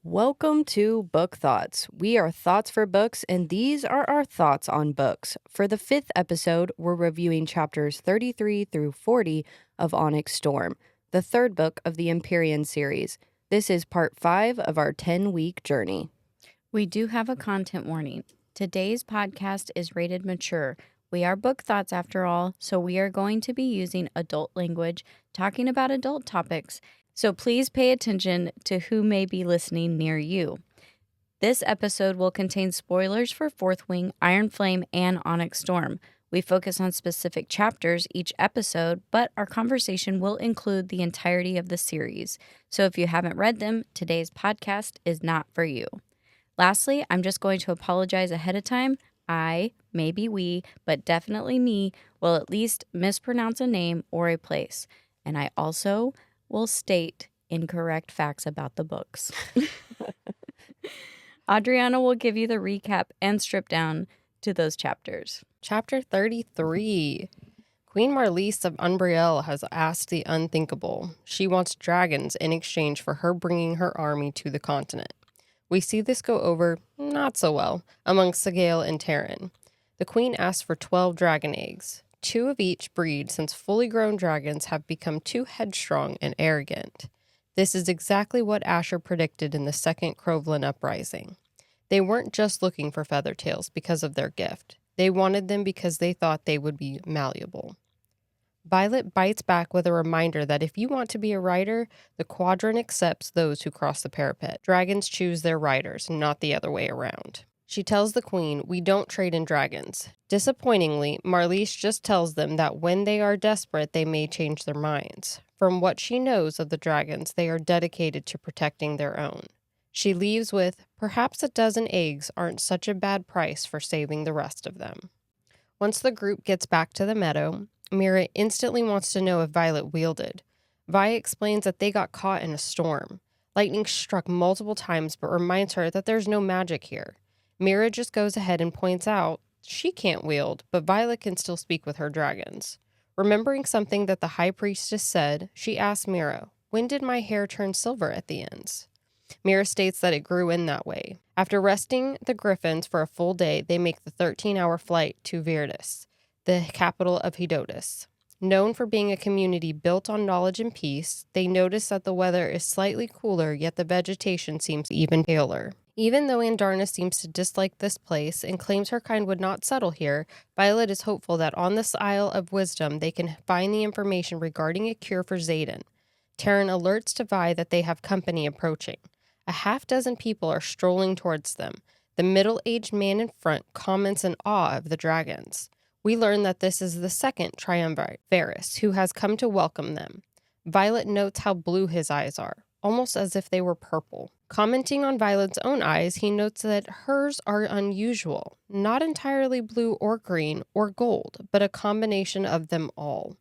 Welcome to Book Thots. We are Thoughts for Books, and these are our thoughts on books. For the 5th episode, we're reviewing chapters 33 through 40 of Onyx Storm, the 3rd book of the Empyrean Series. This is part 5 of our 10-week journey. We do have a content warning. Today's podcast is rated mature. We are Book Thots after all, so we are going to be using adult language, talking about adult topics. So please pay attention to who may be listening near you. This episode will contain spoilers for Fourth Wing, Iron Flame, and Onyx Storm. We focus on specific chapters each episode, but our conversation will include the entirety of the series. So if you haven't read them, today's podcast is not for you. Lastly, I'm just going to apologize ahead of time. I, maybe we, but definitely me, will at least mispronounce a name or a place. And I also will state incorrect facts about the books. Adriana will give you the recap and strip down to those chapters. Chapter 33. Queen Marlice of Umbriel has asked the unthinkable. She wants dragons in exchange for her bringing her army to the continent. We see this go over not so well among Sigale and Terran. The queen asks for 12 dragon eggs. 2 of each breed, since fully grown dragons have become too headstrong and arrogant. This is exactly what Asher predicted in the second Crovelin uprising. They weren't just looking for Feathertails because of their gift. They wanted them because they thought they would be malleable. Violet bites back with a reminder that if you want to be a rider, the quadrant accepts those who cross the parapet. Dragons choose their riders, not the other way around. She tells the queen, we don't trade in dragons. Disappointingly, Marlice just tells them that when they are desperate, they may change their minds. From what she knows of the dragons, they are dedicated to protecting their own. She leaves with, perhaps a dozen eggs aren't such a bad price for saving the rest of them. Once the group gets back to the meadow, Mira instantly wants to know if Violet wielded. Vi explains that they got caught in a storm. Lightning struck multiple times but reminds her that there's no magic here. Mira just goes ahead and points out she can't wield, but Violet can still speak with her dragons. Remembering something that the High Priestess said, she asks Mira, when did my hair turn silver at the ends? Mira states that it grew in that way. After resting the Gryphons for a full day, they make the 13-hour flight to Virdis, the capital of Hedotus. Known for being a community built on knowledge and peace, they notice that the weather is slightly cooler, yet the vegetation seems even paler. Even though Andarna seems to dislike this place and claims her kind would not settle here, Violet is hopeful that on this Isle of Wisdom they can find the information regarding a cure for Xaden. Terran alerts to Vi that they have company approaching. A half-dozen people are strolling towards them. The middle-aged man in front comments in awe of the dragons. We learn that this is the second triumvirate, Varys, who has come to welcome them. Violet notes how blue his eyes are, almost as if they were purple. Commenting on Violet's own eyes, he notes that hers are unusual, not entirely blue or green or gold, but a combination of them all.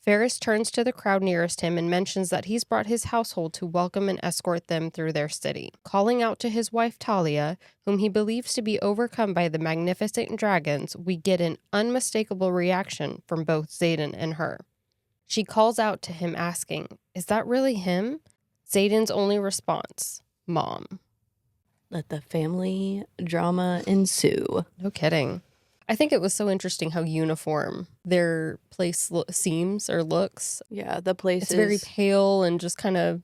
Varys turns to the crowd nearest him and mentions that he's brought his household to welcome and escort them through their city. Calling out to his wife Talia, whom he believes to be overcome by the magnificent dragons, we get an unmistakable reaction from both Xaden and her. She calls out to him asking, is that really him? Xaden's only response, Mom. Let the family drama ensue. No kidding. I think it was so interesting how uniform their place seems or looks. Yeah, the place It's very pale and just kind of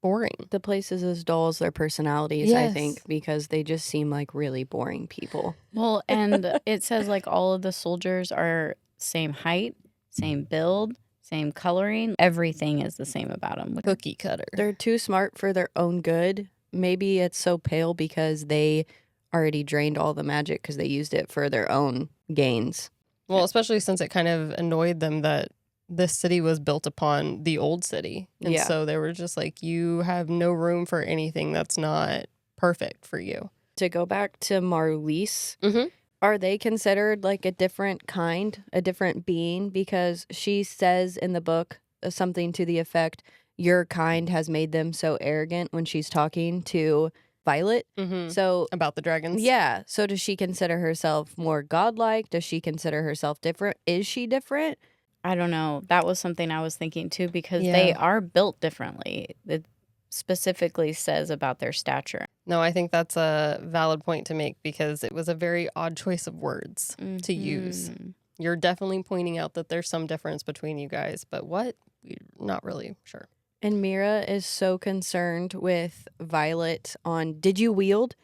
boring. The place is as dull as their personalities, Yes. I think, because they just seem like really boring people. Well, and it says like all of the soldiers are same height, same build, same coloring. Everything is the same about them. Cookie cutter. They're too smart for their own good. Maybe it's so pale because they already drained all the magic because they used it for their own gains. Well, especially since it kind of annoyed them that this city was built upon the old city. And so they were just like, you have no room for anything that's not perfect for you. To go back to Marlice, Mm-hmm. are they considered like a different kind, a different being? Because she says in the book something to the effect, your kind has made them so arrogant when she's talking to Violet. Mm-hmm. So About the dragons? yeah. So does she consider herself more godlike? Does she consider herself different? Is she different? I don't know. That was something I was thinking too, because Yeah. they are built differently. specifically says about their stature. No, I think that's a valid point to make because it was a very odd choice of words to use. You're definitely pointing out that there's some difference between you guys, but what? We're not really sure. And Mira is so concerned with Violet on, did you wield?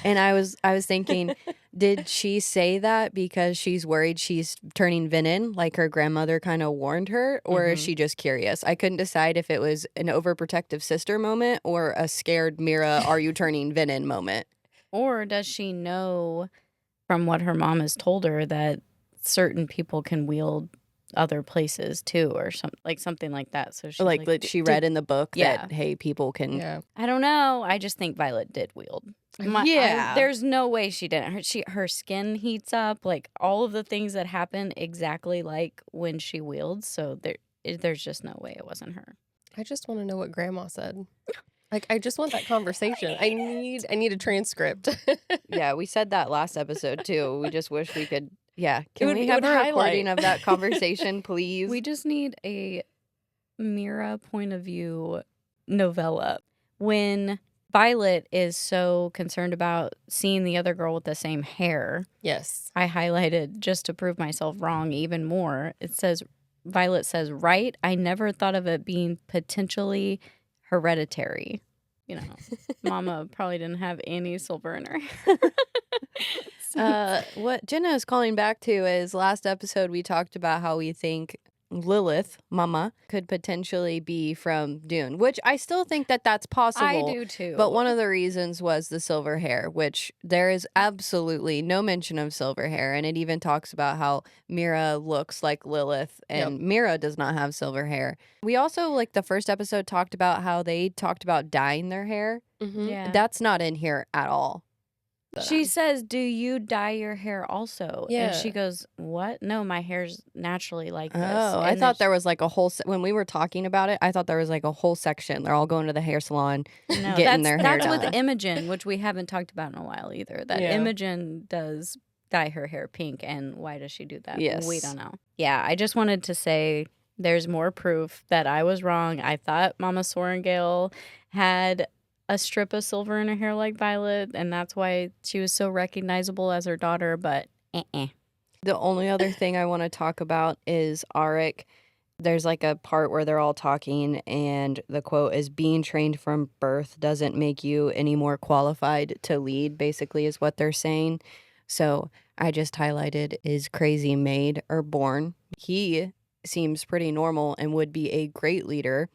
And I was thinking, did she say that because she's worried she's turning venin, like her grandmother kind of warned her, or is she just curious? I couldn't decide if it was an overprotective sister moment or a scared Mira, are you turning venin moment. Or does she know from what her mom has told her that certain people can wield other places too, or something like that? So she's like she read in the book that, hey, people can. Yeah. I don't know. I just think Violet did wield. There's no way she didn't. Her skin heats up, like all of the things that happen exactly like when she wields. So there's just no way it wasn't her. I just want to know what Grandma said. Like, I just want that conversation. I need a transcript. Yeah, we said that last episode too. We just wish we could. Yeah, can we it have would a highlight. recording of that conversation, please? We just need a Mira point of view novella. When Violet is so concerned about seeing the other girl with the same hair. Yes. I highlighted just to prove myself wrong even more. It says, Violet says, right? I never thought of it being potentially hereditary. You know, Mama probably didn't have any silver in her hair. What Jenna is calling back to is last episode we talked about how we think Lilith, Mama, could potentially be from Dune, which I still think that that's possible. I do too. But one of the reasons was the silver hair, which there is absolutely no mention of silver hair. And it even talks about how Mira looks like Lilith and Mira does not have silver hair. We also, like the first episode, talked about how they talked about dyeing their hair. Mm-hmm. Yeah. That's not in here at all. She says, do you dye your hair also? Yeah. And she goes, what? No, my hair's naturally like this. Oh, I thought there was like a whole when we were talking about it, I thought there was like a whole section. They're all going to the hair salon, getting their hair done. That's with Imogen, which we haven't talked about in a while either. That Imogen does dye her hair pink, and why does she do that? Yes. We don't know. Yeah, I just wanted to say there's more proof that I was wrong. I thought Mama Sorrengail had a strip of silver in her hair like Violet, and that's why she was so recognizable as her daughter, but The only other thing I want to talk about is Auric. There's like a part where they're all talking, and the quote is, being trained from birth doesn't make you any more qualified to lead, basically is what they're saying. So I just highlighted, is crazy made or born? He seems pretty normal and would be a great leader.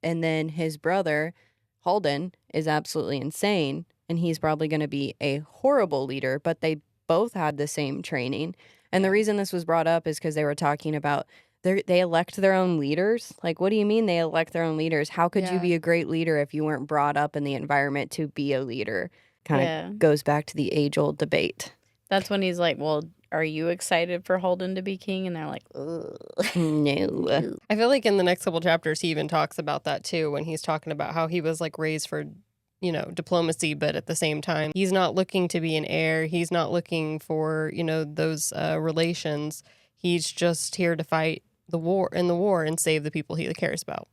And then his brother, Halden, is absolutely insane, and he's probably going to be a horrible leader, but they both had the same training. And the reason this was brought up is because they were talking about they elect their own leaders. Like, what do you mean they elect their own leaders? How could you be a great leader if you weren't brought up in the environment to be a leader? Kind of goes back to the age-old debate. That's when he's like, well, are you excited for Halden to be king? And they're like, ugh. No. I feel like in the next couple chapters, he even talks about that too, when he's talking about how he was like raised for, you know, diplomacy, but at the same time, he's not looking to be an heir. He's not looking for, you know, those relations. He's just here to fight the war and save the people he cares about.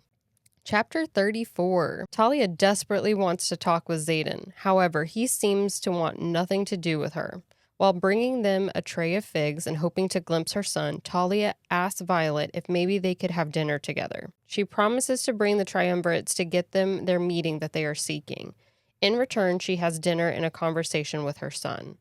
Chapter 34. Talia desperately wants to talk with Xaden. However, he seems to want nothing to do with her. While bringing them a tray of figs and hoping to glimpse her son, Talia asks Violet if maybe they could have dinner together. She promises to bring the triumvirates to get them their meeting that they are seeking. In return, she has dinner and a conversation with her son.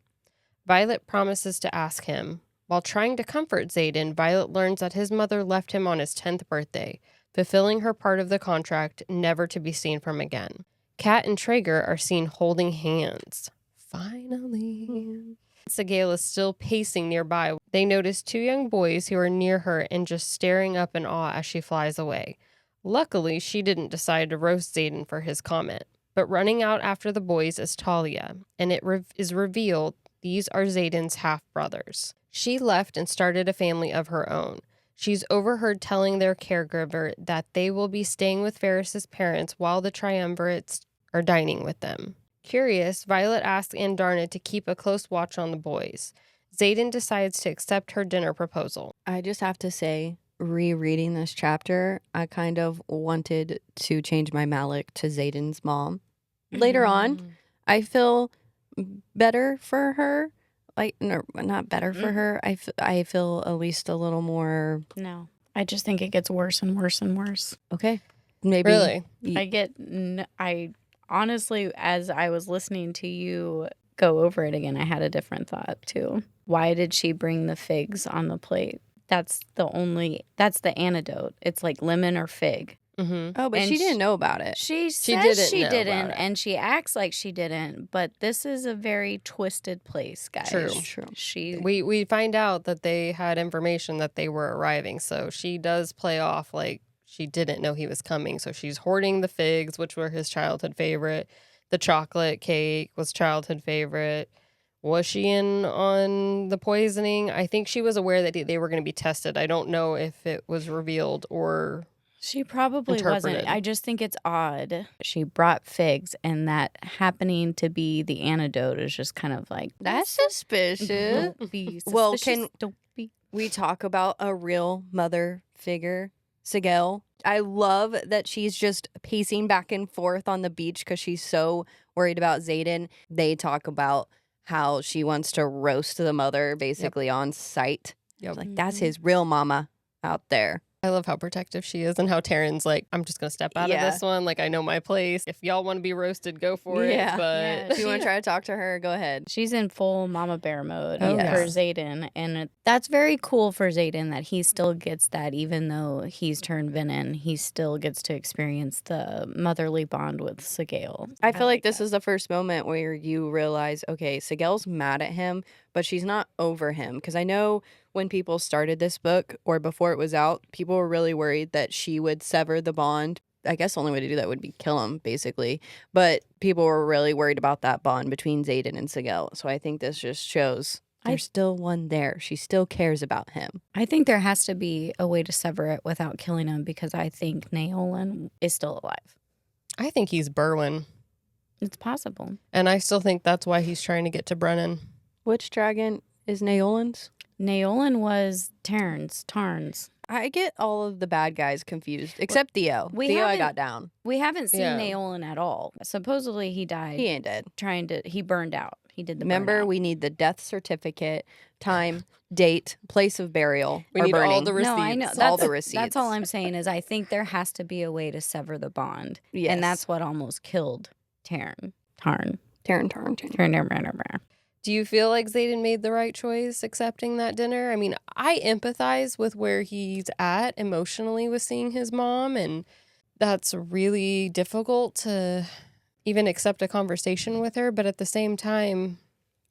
Violet promises to ask him. While trying to comfort Xaden, Violet learns that his mother left him on his 10th birthday, fulfilling her part of the contract never to be seen from again. Kat and Trager are seen holding hands. Finally. Segale is still pacing nearby. They notice two young boys who are near her and just staring up in awe as she flies away. Luckily, she didn't decide to roast Xaden for his comment. But running out after the boys is Talia, and it is revealed these are Xaden's half-brothers. She left and started a family of her own. She's overheard telling their caregiver that they will be staying with Varys' parents while the triumvirates are dining with them. Curious, Violet asks Andarna to keep a close watch on the boys. Xaden decides to accept her dinner proposal. I just have to say, rereading this chapter, I kind of wanted to change my Malik to Xaden's mom. Later on, I feel better for her. Like, no, not better for her. I feel at least a little more. No, I just think it gets worse and worse and worse. Okay. Maybe. Really? I honestly, as I was listening to you go over it again, I had a different thought too. Why did she bring the figs on the plate? That's the antidote. It's like lemon or fig. Mm-hmm. Oh, but she didn't know about it. She says she know didn't, about it. and she acts like she didn't. But this is a very twisted place, guys. True. We find out that they had information that they were arriving, so she does play off like she didn't know he was coming. So she's hoarding the figs, which were his childhood favorite. The chocolate cake was childhood favorite. Was she in on the poisoning? I think she was aware that they were going to be tested. I don't know if it was revealed or... She probably wasn't. I just think it's odd. She brought figs, and that happening to be the antidote is just kind of like... That's suspicious. Don't be suspicious. Well, don't be. We talk about a real mother figure, Sigel. I love that she's just pacing back and forth on the beach because she's so worried about Xaden. They talk about how she wants to roast the mother basically on sight. Yep. Like, that's his real mama out there. I love how protective she is and how Taryn's like, I'm just going to step out of this one. Like, I know my place. If y'all want to be roasted, go for it. But if you want to try to talk to her, go ahead. She's in full mama bear mode Oh, for yes. Xaden. And that's very cool for Xaden that he still gets that. Even though he's turned Venin, he still gets to experience the motherly bond with Sigel. I feel like this is the first moment where you realize, okay, Sigel's mad at him, but she's not over him. Because I know when people started this book or before it was out, people were really worried that she would sever the bond. I guess the only way to do that would be kill him, basically. But people were really worried about that bond between Xaden and Sigel. So I think this just shows there's still one there. She still cares about him. I think there has to be a way to sever it without killing him because I think Naolan is still alive. I think he's Berwyn. It's possible. And I still think that's why he's trying to get to Brennan. Which dragon is Naolan's? Naolan was Tarn's. I get all of the bad guys confused, except Theo. Theo I got down. We haven't seen Naolan at all. Supposedly he died. He ain't dead. He burned out. He did the Remember, burnout. we need the death certificate, time, date, place of burial, We or need burning. all the receipts. No, I know. All the receipts. That's all I'm saying is I think there has to be a way to sever the bond. Yes. And that's what almost killed Tarn. Do you feel like Xaden made the right choice accepting that dinner? I mean, I empathize with where he's at emotionally with seeing his mom, and that's really difficult to even accept a conversation with her. But at the same time,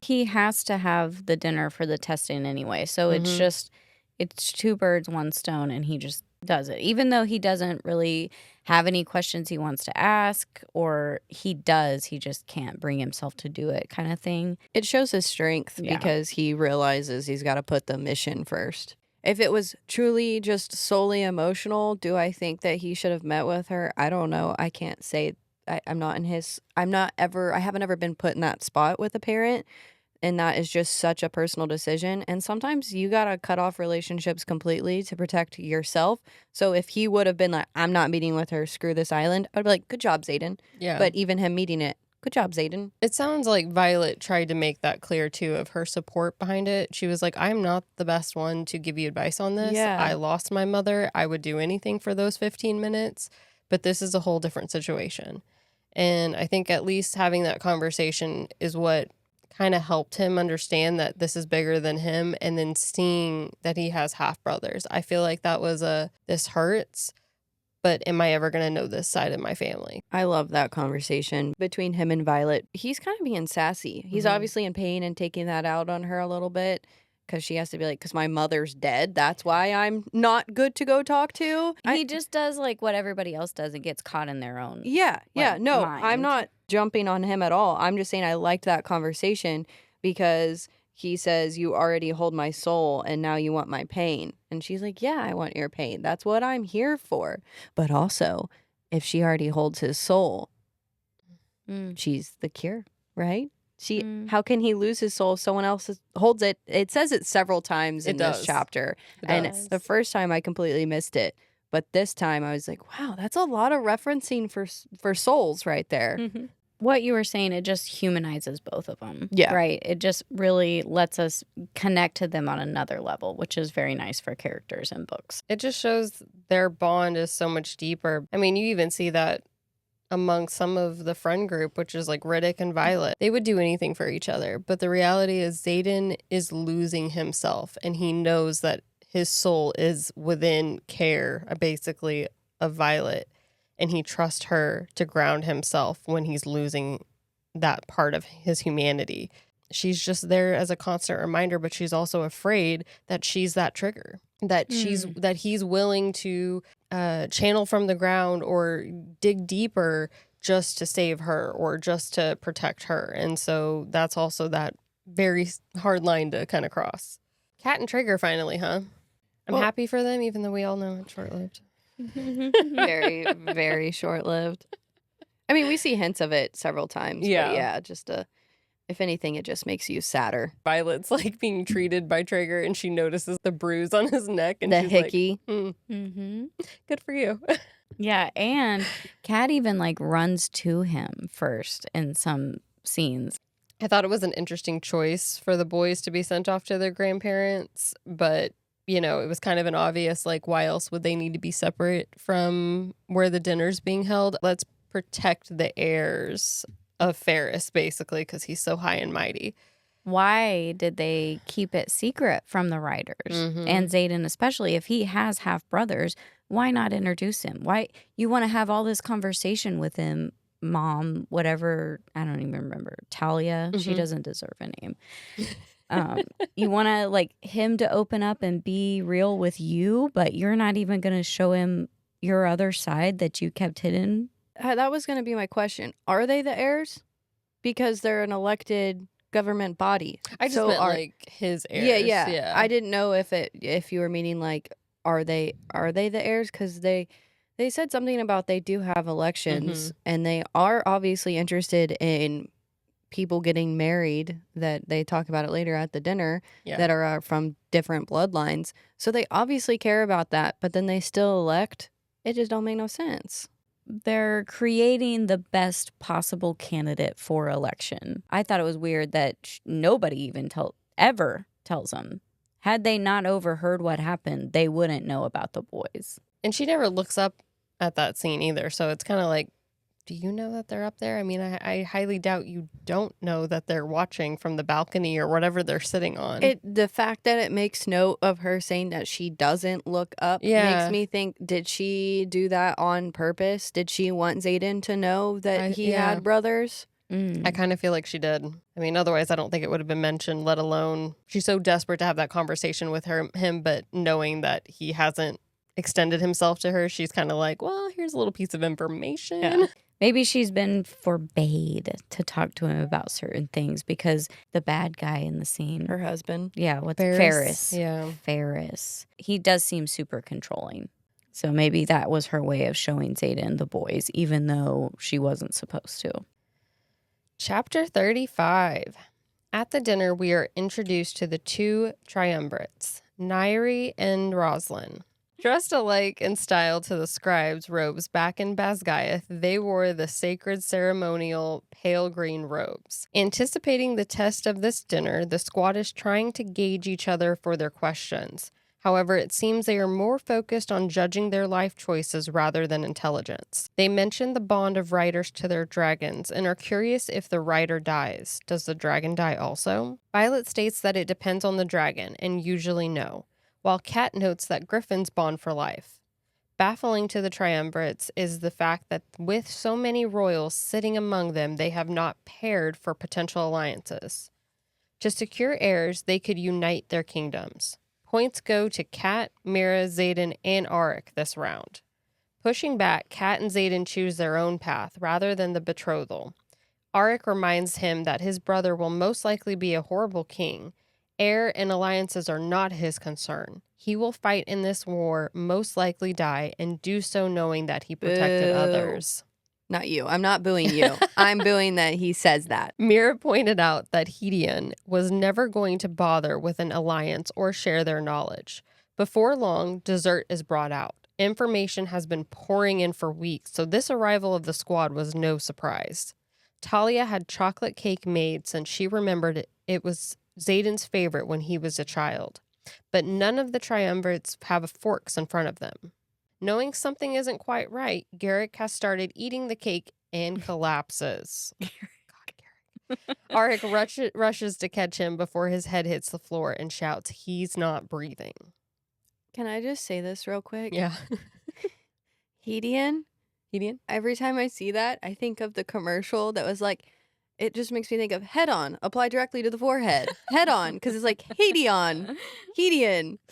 He has to have the dinner for the testing anyway. So it's two birds, one stone, and he just does it. Even though he doesn't really have any questions he wants to ask, or he does, he just can't bring himself to do it kind of thing. It shows his strength because he realizes he's got to put the mission first. If it was truly just solely emotional, do I think that he should have met with her? I don't know. I can't say. I haven't ever been put in that spot with a parent. And that is just such a personal decision. And sometimes you got to cut off relationships completely to protect yourself. So if he would have been like, I'm not meeting with her, screw this island, I'd be like, good job, Xaden. yeah. But even him meeting it, good job, Xaden. It sounds like Violet tried to make that clear, too, of her support behind it. She was like, I'm not the best one to give you advice on this. Yeah. I lost my mother. I would do anything for those 15 minutes. But this is a whole different situation. And I think at least having that conversation is what kind of helped him understand that this is bigger than him, and then seeing that he has half brothers. I feel like that was this hurts, but am I ever going to know this side of my family? I love that conversation between him and Violet. He's kind of being sassy. He's obviously in pain and taking that out on her a little bit because she has to be like, because my mother's dead. That's why I'm not good to go talk to. He just does like what everybody else does and gets caught in their own. No, mind. I'm not jumping on him at all. I'm just saying I liked that conversation because he says, you already hold my soul and now you want my pain. And she's like, yeah, I want your pain. That's what I'm here for. But also, if she already holds his soul, she's the cure, right? How can he lose his soul if someone else holds it? It says it several times in this chapter. And the first time I completely missed it. But this time I was like, wow, that's a lot of referencing for souls right there. Mm-hmm. What you were saying, it just humanizes both of them. Yeah. Right? It just really lets us connect to them on another level, which is very nice for characters in books. It just shows their bond is so much deeper. I mean, you even see that among some of the friend group, which is like Riddick and Violet. They would do anything for each other. But the reality is Xaden is losing himself, and he knows that his soul is within care, basically, of Violet. And he trusts her to ground himself when he's losing that part of his humanity. She's just there as a constant reminder, but she's also afraid that she's that trigger, that he's willing to channel from the ground or dig deeper just to save her or just to protect her. And so that's also that very hard line to kind of cross. Cat and Trager finally, huh? I'm happy for them, even though we all know it's short-lived. Very, very short-lived. I mean, we see hints of it several times. Yeah. But yeah, just if anything, it just makes you sadder. Violet's like being treated by Trager, and she notices the bruise on his neck, and the she's hickey. like, good for you. Yeah, and Cat even like runs to him first in some scenes. I thought it was an interesting choice for the boys to be sent off to their grandparents, but you know, it was kind of an obvious, like, why else would they need to be separate from where the dinner's being held? Let's protect the heirs of Ferris, basically, because he's so high and mighty. Why did they keep it secret from the writers? And Xaden, especially if he has half brothers, why not introduce him? Why you want to have all this conversation with him, mom, whatever, I don't even remember, Talia? She doesn't deserve a name. You want to like him to open up and be real with you, but you're not even going to show him your other side that you kept hidden. That was going to be my question. Are they the heirs? Because they're an elected government body. I just meant like his heirs. Yeah. I didn't know if you were meaning like, are they the heirs? Because they said something about they do have elections and they are obviously interested in people getting married, that they talk about it later at the dinner, that are from different bloodlines. So they obviously care about that, but then they still elect. It just don't make no sense. They're creating the best possible candidate for election. I thought it was weird that nobody even ever tells them. Had they not overheard what happened, they wouldn't know about the boys. And she never looks up at that scene either. So it's kind of like, do you know that they're up there? I mean, I highly doubt you don't know that they're watching from the balcony or whatever they're sitting on. The fact that it makes note of her saying that she doesn't look up makes me think, did she do that on purpose? Did she want Xaden to know that he had brothers? I kind of feel like she did. I mean, otherwise I don't think it would have been mentioned, let alone she's so desperate to have that conversation with him, but knowing that he hasn't extended himself to her, she's kind of like, well, here's a little piece of information. Yeah. Maybe she's been forbade to talk to him about certain things because the bad guy in the scene, her husband. Yeah, what's Ferris? Yeah. Ferris. He does seem super controlling. So maybe that was her way of showing Xaden the boys, even though she wasn't supposed to. Chapter 35. At the dinner, we are introduced to the two triumvirates, Nairi and Roslyn. Dressed alike in style to the scribes' robes back in Basgiath, they wore the sacred ceremonial pale green robes. Anticipating the test of this dinner, the squad is trying to gauge each other for their questions. However, it seems they are more focused on judging their life choices rather than intelligence. They mention the bond of riders to their dragons and are curious if the rider dies. Does the dragon die also? Violet states that it depends on the dragon, and usually no, while Cat notes that Gryphons bond for life. Baffling to the triumvirates is the fact that with so many royals sitting among them, they have not paired for potential alliances. To secure heirs, they could unite their kingdoms. Points go to Cat, Mira, Xaden, and Auric this round. Pushing back, Cat and Xaden choose their own path rather than the betrothal. Auric reminds him that his brother will most likely be a horrible king. Heir and alliances are not his concern. He will fight in this war, most likely die, and do so knowing that he protected others. Not you. I'm not booing you. I'm booing that he says that. Mira pointed out that Xaden was never going to bother with an alliance or share their knowledge. Before long, dessert is brought out. Information has been pouring in for weeks, so this arrival of the squad was no surprise. Talia had chocolate cake made since she remembered it was Xaden's favorite when he was a child. But none of the triumvirates have forks in front of them. Knowing something isn't quite right, Garrick has started eating the cake and collapses. God, Garrick. Arik rushes to catch him before his head hits the floor and shouts, "He's not breathing." Can I just say this real quick? Yeah. Xaden? Every time I see that, I think of the commercial that was like, it just makes me think of head on, apply directly to the forehead. Head on, because it's like Hedion.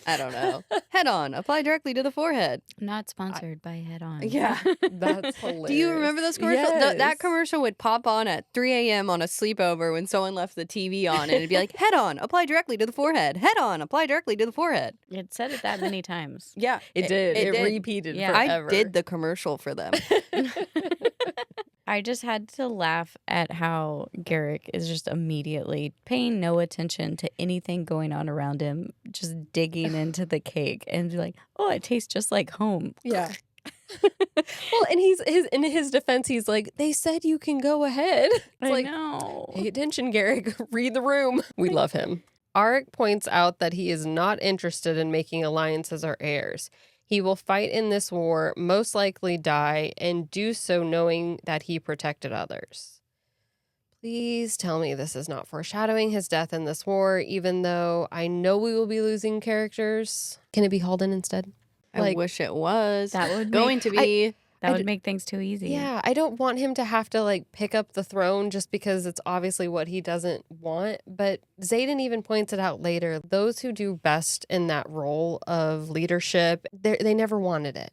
I don't know. Head on, apply directly to the forehead. Not sponsored by Head On. Yeah. That's hilarious. Do you remember those commercials? Yes. That commercial would pop on at 3 a.m. on a sleepover when someone left the TV on, and it'd be like, head on, apply directly to the forehead. Head on, apply directly to the forehead. It said it that many times. Yeah. It did. It did. repeated Yeah. forever. I did the commercial for them. I just had to laugh at how Garrick is just immediately paying no attention to anything going on around him, just digging into the cake and be like, oh, it tastes just like home. Yeah. Well, and in his defense, he's like, they said you can go ahead. It's I know. Pay attention, Garrick. Read the room. We love him. Arik points out that he is not interested in making alliances or heirs. He will fight in this war, most likely die, and do so knowing that he protected others. Please tell me this is not foreshadowing his death in this war, even though I know we will be losing characters. Can it be Halden instead? I wish it was. That would going to be. That would make things too easy. Yeah, I don't want him to have to pick up the throne just because it's obviously what he doesn't want. But Xaden even points it out later. Those who do best in that role of leadership, they never wanted it,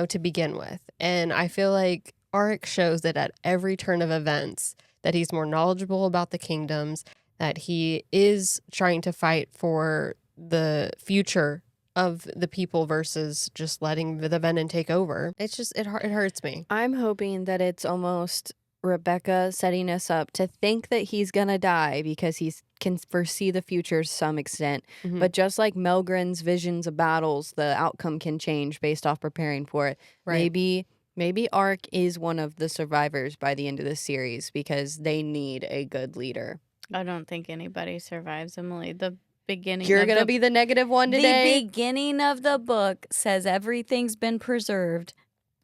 to begin with. And I feel like Arik shows that at every turn of events that he's more knowledgeable about the kingdoms, that he is trying to fight for the future of the people versus just letting the Venom take over. It's just, it hurts me. I'm hoping that it's almost Rebecca setting us up to think that he's gonna die because he can foresee the future to some extent. Mm-hmm. But just like Melgren's visions of battles, the outcome can change based off preparing for it. Right. Maybe Arik is one of the survivors by the end of this series because they need a good leader. I don't think anybody survives, Emily. The beginning. You're going to be the negative one today? The beginning of the book says everything's been preserved.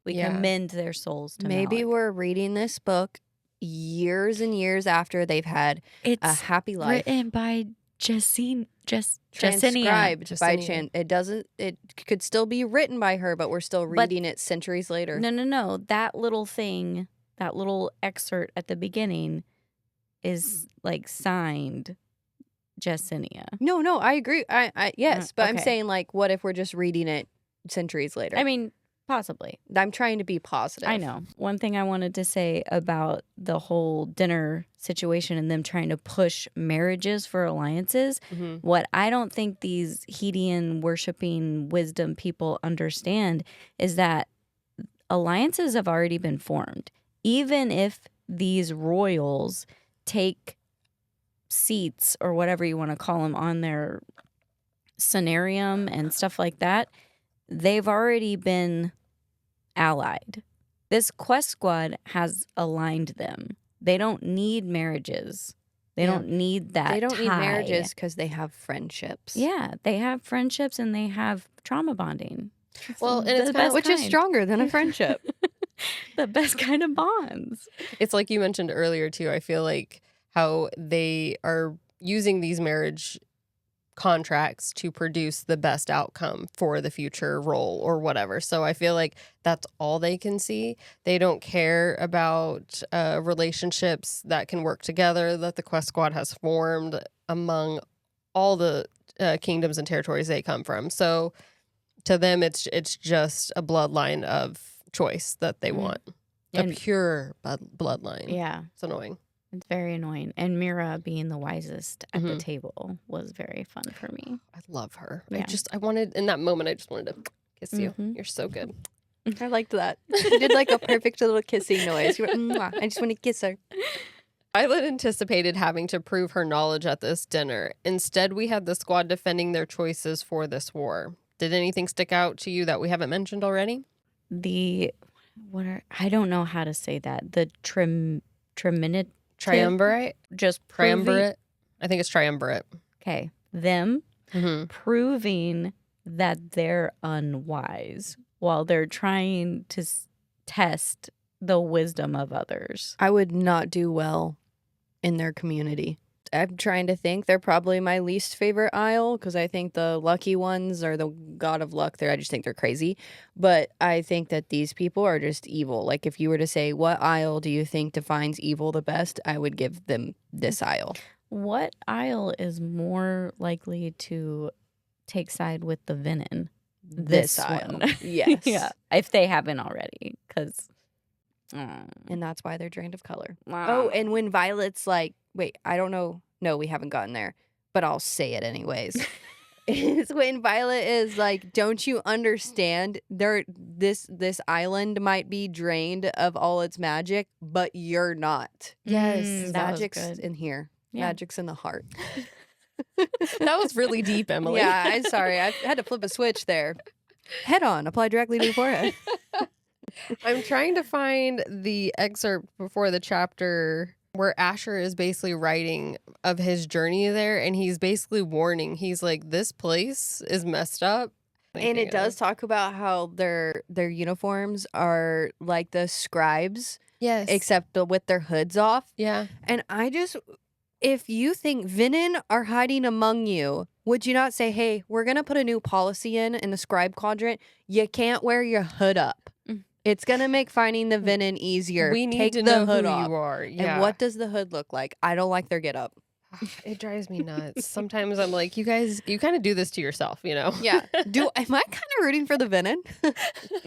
We commend their souls to Maybe Malik. we're reading this book years and years after they've had a happy life. Written by Justinian. Transcribed by Chan. It could still be written by her, but we're still reading it centuries later. No. That little thing, that little excerpt at the beginning is signed Jessinia. No, I agree. Yes, but I'm okay. saying what if we're just reading it centuries later? I mean, possibly. I'm trying to be positive. I know. One thing I wanted to say about the whole dinner situation and them trying to push marriages for alliances, what I don't think these Hedian worshiping wisdom people understand is that alliances have already been formed. Even if these royals take seats or whatever you want to call them on their scenarium and stuff like that, they've already been allied. This quest squad has aligned them. They don't need marriages. They don't need that. They don't need tie. marriages because they have friendships. Yeah, they have friendships and they have trauma bonding. Well, and it's which is stronger than a friendship. The best kind of bonds. It's like you mentioned earlier too. I feel like how they are using these marriage contracts to produce the best outcome for the future role or whatever. So I feel like that's all they can see. They don't care about relationships that can work together that the quest squad has formed among all the kingdoms and territories they come from. So to them, it's just a bloodline of choice that they want. A pure bloodline. Yeah. It's annoying. It's very annoying. And Mira being the wisest at the table was very fun for me. I love her. Yeah. I wanted, in that moment, I just wanted to kiss you. You're so good. I liked that. You did like a perfect little kissing noise. You went, mwah, I just want to kiss her. Violet anticipated having to prove her knowledge at this dinner. Instead, we had the squad defending their choices for this war. Did anything stick out to you that we haven't mentioned already? I don't know how to say that. The triumvirate? Just proving. Triumvirate? I think it's triumvirate. Okay. Them Mm-hmm. proving that they're unwise while they're trying to test the wisdom of others. I would not do well in their community. I'm trying to think. They're probably my least favorite Isle because I think the lucky ones are the god of luck there. I just think they're crazy. But I think that these people are just evil. Like if you were to say, what Isle do you think defines evil the best? I would give them this Isle. What Isle is more likely to take side with the Venin? This Isle. one. Yes. Yeah. If they haven't already. Because... And that's why they're drained of color. Oh, and when Violet's like, wait, I don't know. No, we haven't gotten there, but I'll say it anyways. It's when Violet is like, don't you understand? This island might be drained of all its magic, but you're not. Yes, that was Magic's good. in here. Yeah. Magic's in the heart. That was really deep, Emily. Yeah, I'm sorry. I had to flip a switch there. Head on, apply directly to the forehead. I'm trying to find the excerpt before the chapter where Asher is basically writing of his journey there, and he's basically warning. He's like, this place is messed up. And it does talk about how their uniforms are like the scribes, Yes. except with their hoods off. Yeah. And if you think Venin are hiding among you, would you not say, hey, we're going to put a new policy in the scribe quadrant? You can't wear your hood up. It's going to make finding the Venin easier. We need Take to the know hood who off. you are. Yeah. And what does the hood look like? I don't like their get up. It drives me nuts. Sometimes I'm like, you guys, you kind of do this to yourself, you know? Yeah. Am I kind of rooting for the Venin?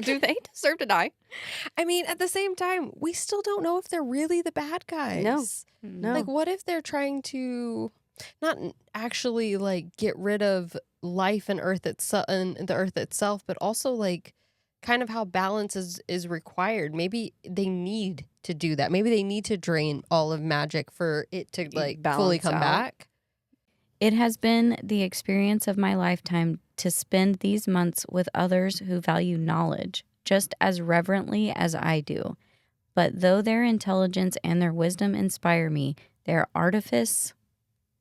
Do they deserve to die? I mean, at the same time, we still don't know if they're really the bad guys. No. Like, what if they're trying to not actually like get rid of life and the earth itself, but also like kind of how balance is required. Maybe they need to do that. Maybe they need to drain all of magic for it to like fully come back. It has been the experience of my lifetime to spend these months with others who value knowledge just as reverently as I do. But though their intelligence and their wisdom inspire me, their artifice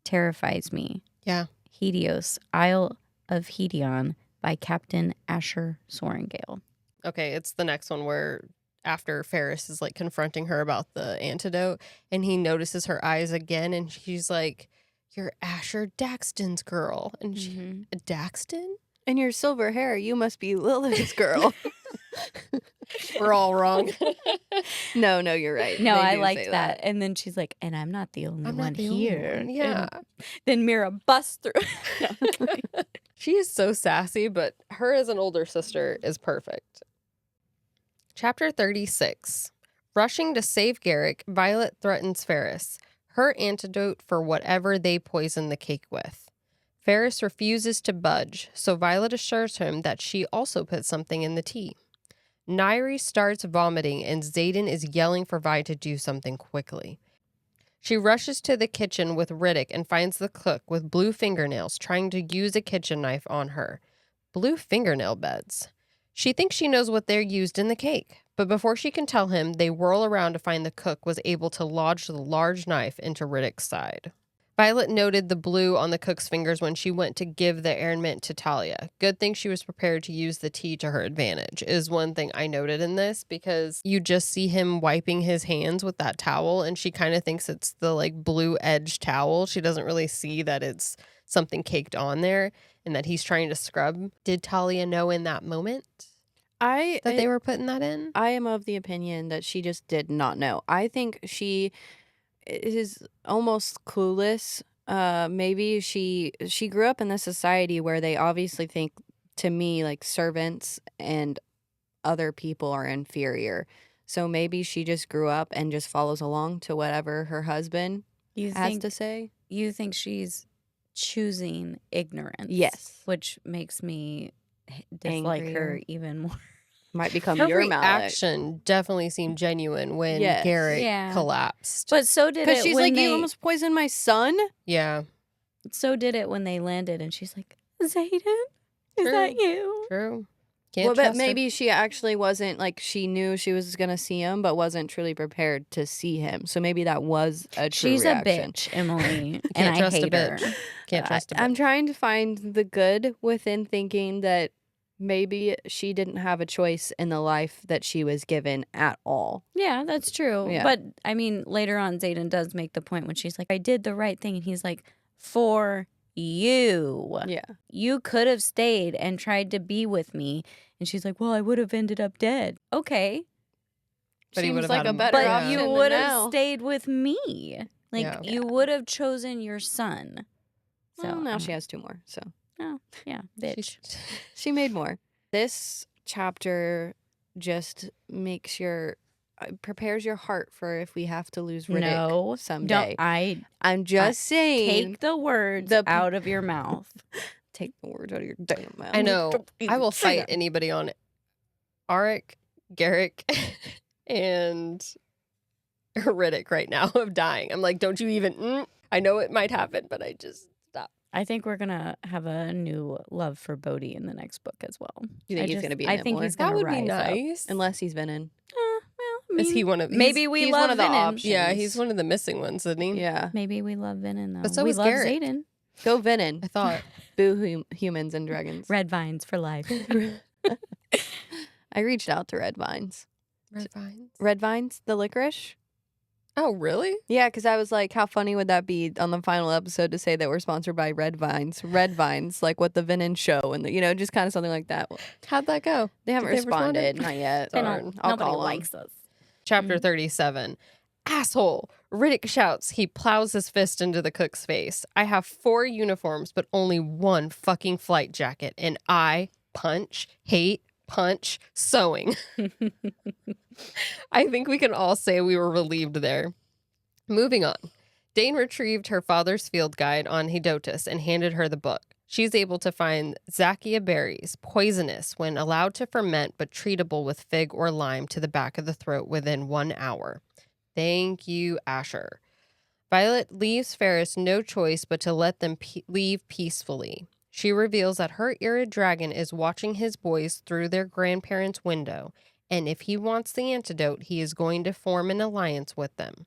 terrifies me. Yeah. Helios, Isle of Hedion by Captain Asher Sorengale. Okay, it's the next one where after Ferris is like confronting her about the antidote and he notices her eyes again and she's like, you're Asher Daxton's girl. And she, Daxton? And your silver hair, you must be Lilith's girl. We're all wrong. No, you're right. No, They I do liked say that. And then she's like, and I'm not the only I'm one not the only here. one. Yeah. And then Mira busts through. She is so sassy, but her as an older sister is perfect. Chapter 36. Rushing to save Garrick, Violet threatens Ferris. Her antidote for whatever they poison the cake with. Ferris refuses to budge, so Violet assures him that she also put something in the tea. Nairi starts vomiting and Xaden is yelling for Vi to do something quickly. She rushes to the kitchen with Riddick and finds the cook with blue fingernails trying to use a kitchen knife on her. Blue fingernail beds. She thinks she knows what they're used in the cake, but before she can tell him, they whirl around to find the cook was able to lodge the large knife into Riddick's side. Violet noted the blue on the cook's fingers when she went to give the airmint to Talia. Good thing she was prepared to use the tea to her advantage, is one thing I noted in this, because you just see him wiping his hands with that towel, and she kind of thinks it's the like blue edge towel. She doesn't really see that it's something caked on there and that he's trying to scrub. Did Talia know in that moment that they were putting that in? I am of the opinion that she just did not know. I think she is almost clueless. Maybe she grew up in this society where they obviously think, to me, like servants and other people are inferior. So maybe she just grew up and just follows along to whatever her husband has to say. You think she's choosing ignorance? Yes. Which makes me dislike Angrier. her even more. might become Her your Malik. reaction definitely seemed genuine when Yes. Garrett Yeah. collapsed. But so did Because it she's when like, they. you almost poisoned my son? Yeah. So did it when they landed, and she's like, Xaden, is True. that you? True. Can't Well, but trust her. maybe she actually wasn't, like, she knew she was going to see him, but wasn't truly prepared to see him. So maybe that was a true She's reaction. a bitch, Emily, and Can't I trust a hate her. bitch. Can't trust a bitch. I'm trying to find the good within thinking that maybe she didn't have a choice in the life that she was given at all. Yeah, that's true. Yeah. But I mean, later on, Xaden does make the point when she's like, I did the right thing. And he's like, for you. Yeah. You could have stayed and tried to be with me. And she's like, well, I would have ended up dead. Okay. But he Seems would've like had a him- better But option you than would have now. stayed with me. Like, Yeah. you would have chosen your son. So Well, now she has 2 more, so. yeah, bitch. She made more. This chapter just makes prepares your heart for if we have to lose Riddick No, someday. don't. I'm just saying. Take the words out of your mouth. Take the words out of your damn mouth. I know. Don't I will even say fight that. anybody on Arik, Garrick, and Riddick right now of dying. I'm like, don't you even... I know it might happen, but I just stop. I think we're gonna have a new love for Bodhi in the next book as well. You think he's gonna be in I it think more? he's That gonna would be rise up. nice. Unless he's been in. Well, I Is he mean, one of... maybe he's- we he's love one of the Venom. options. Yeah, he's one of the missing ones, isn't he? Yeah. Maybe we love Venom though. But so we is love Garrett. Xaden. Go Venom. I thought... Boo humans and dragons. Red vines for life. I reached out to Red Vines. Red Vines? Red Vines, the licorice? Oh, really? Yeah, because I was like, how funny would that be on the final episode to say that we're sponsored by Red Vines? Red Vines, like what the Venom show, and just kind of something like that. How'd that go? They haven't Did they respond? responded, not yet. They Darn. don't. I'll Nobody call 'em. likes us. Chapter Mm-hmm. 37. Asshole! Riddick shouts. He plows his fist into the cook's face. I have 4 uniforms, but only 1 fucking flight jacket. And I hate sewing. I think we can all say we were relieved there. Moving on. Dane retrieved her father's field guide on Hedotus and handed her the book. She's able to find Zacchia berries, poisonous when allowed to ferment but treatable with fig or lime to the back of the throat within 1 hour. Thank you, Asher. Violet leaves Ferris no choice but to let them leave peacefully. She reveals that her Irid dragon is watching his boys through their grandparents' window, and if he wants the antidote, he is going to form an alliance with them.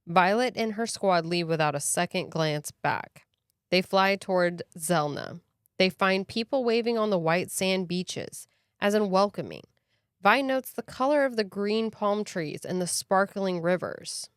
Violet and her squad leave without a second glance back. They fly toward Zelna. They find people waving on the white sand beaches, as in welcoming. Vi notes the color of the green palm trees and the sparkling rivers.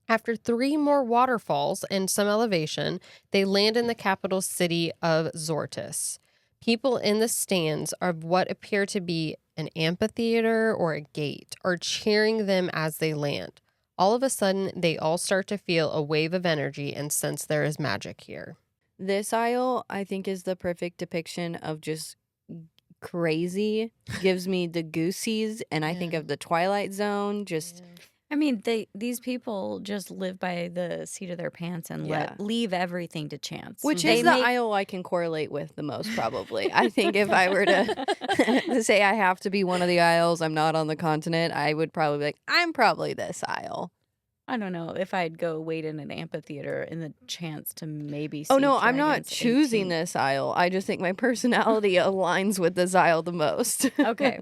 After 3 more waterfalls and some elevation, they land in the capital city of Zortis. People in the stands of what appear to be an amphitheater or a gate are cheering them as they land. All of a sudden, they all start to feel a wave of energy and sense there is magic here. This aisle, I think, is the perfect depiction of just crazy. Gives me the Goosies, and I think Yeah. of the Twilight Zone. Just I mean, these people just live by the seat of their pants and Yeah. leave everything to chance. which They is the make- aisle I can correlate with the most, probably. I think if I were to say I have to be one of the aisles, I'm not on the continent, I would probably be like, I'm probably this aisle. I don't know if I'd go wait in an amphitheater in the chance to maybe see Oh no, I'm not dragons choosing 18. this aisle. I just think my personality aligns with this aisle the most. Okay.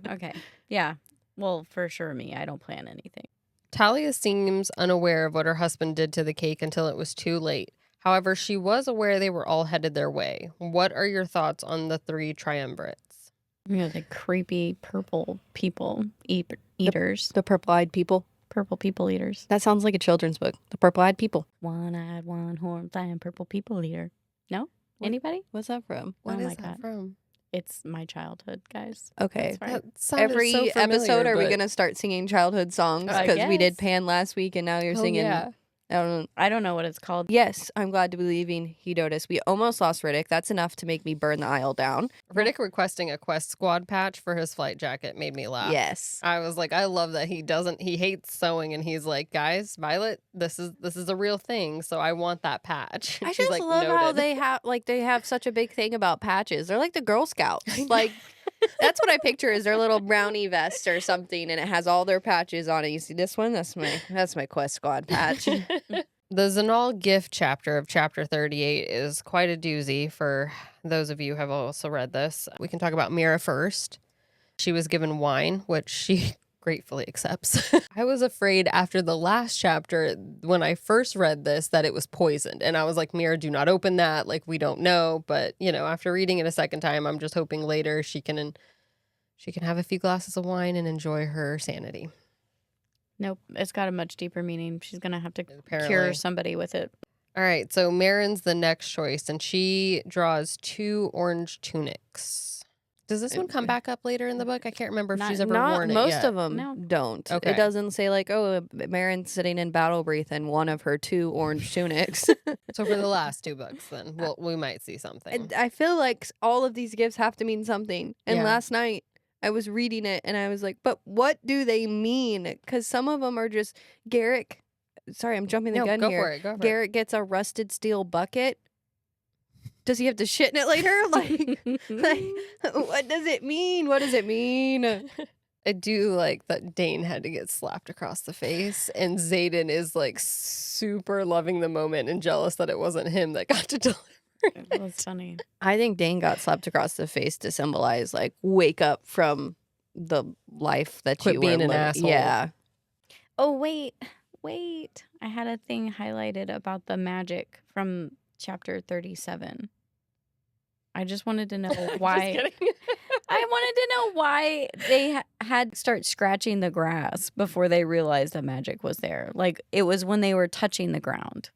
Yeah. Well, for sure me. I don't plan anything. Talia seems unaware of what her husband did to the cake until it was too late. However, she was aware they were all headed their way. What are your thoughts on the 3 triumvirates? You know, the creepy purple people eaters. The purple-eyed people. Purple people eaters. That sounds like a children's book. The purple-eyed people. One-eyed, one-horn, flying purple people eater. No? What? Anybody? What's that from? What Oh is my that God. from? It's my childhood, guys. Okay. That's right. That sounded Every so familiar, episode, are we but- going to start singing childhood songs? I Because we did guess. Pan last week, and now you're Oh, singing. yeah. I don't know what it's called. Yes, I'm glad to be leaving Hedotus. We almost lost Riddick. That's enough to make me burn the aisle down. Riddick requesting a Quest Squad patch for his flight jacket made me laugh. Yes. I was like, I love that he hates sewing, and he's like, guys, Violet, this is a real thing, so I want that patch. I She's just like, love how noted. they have such a big thing about patches. They're like the Girl Scouts. Like That's what I picture is their little brownie vest or something, and it has all their patches on it. You see this one? That's my Quest Squad patch. The Zanal gift chapter of chapter 38 is quite a doozy for those of you who have also read this. We can talk about Mira first. She was given wine, which she gratefully accepts. I was afraid after the last chapter, when I first read this, that it was poisoned. And I was like, Mira, do not open that. Like, we don't know. But, after reading it a second time, I'm just hoping later she can have a few glasses of wine and enjoy her sanity. Nope, it's got a much deeper meaning. She's going to have to Apparently. cure somebody with it. All right, so Marin's the next choice, and she draws 2 orange tunics. Does this one come back up later in the book? I can't remember if she's ever worn it most yet. of them don't. Okay. It doesn't say like, oh, Marin's sitting in battle breath in one of her 2 orange tunics. So for the last 2 books, then we might see something. I feel like all of these gifts have to mean something. And Yeah. last night I was reading it and I was like, but what do they mean? Because some of them are just Garrick. Sorry, I'm jumping the gun go here. for it. Go for Garrick gets a rusted steel bucket. Does he have to shit in it later? Like, what does it mean? What does it mean? I do like that Dane had to get slapped across the face, and Xaden is like super loving the moment and jealous that it wasn't him that got to deliver it. That's funny. I think Dane got slapped across the face to symbolize like wake up from the life that Quit you being were an living. asshole. Yeah. Oh, wait. I had a thing highlighted about the magic from chapter 37. I just wanted to know why. Just kidding. I wanted to know why they had to start scratching the grass before they realized the magic was there. Like, it was when they were touching the ground.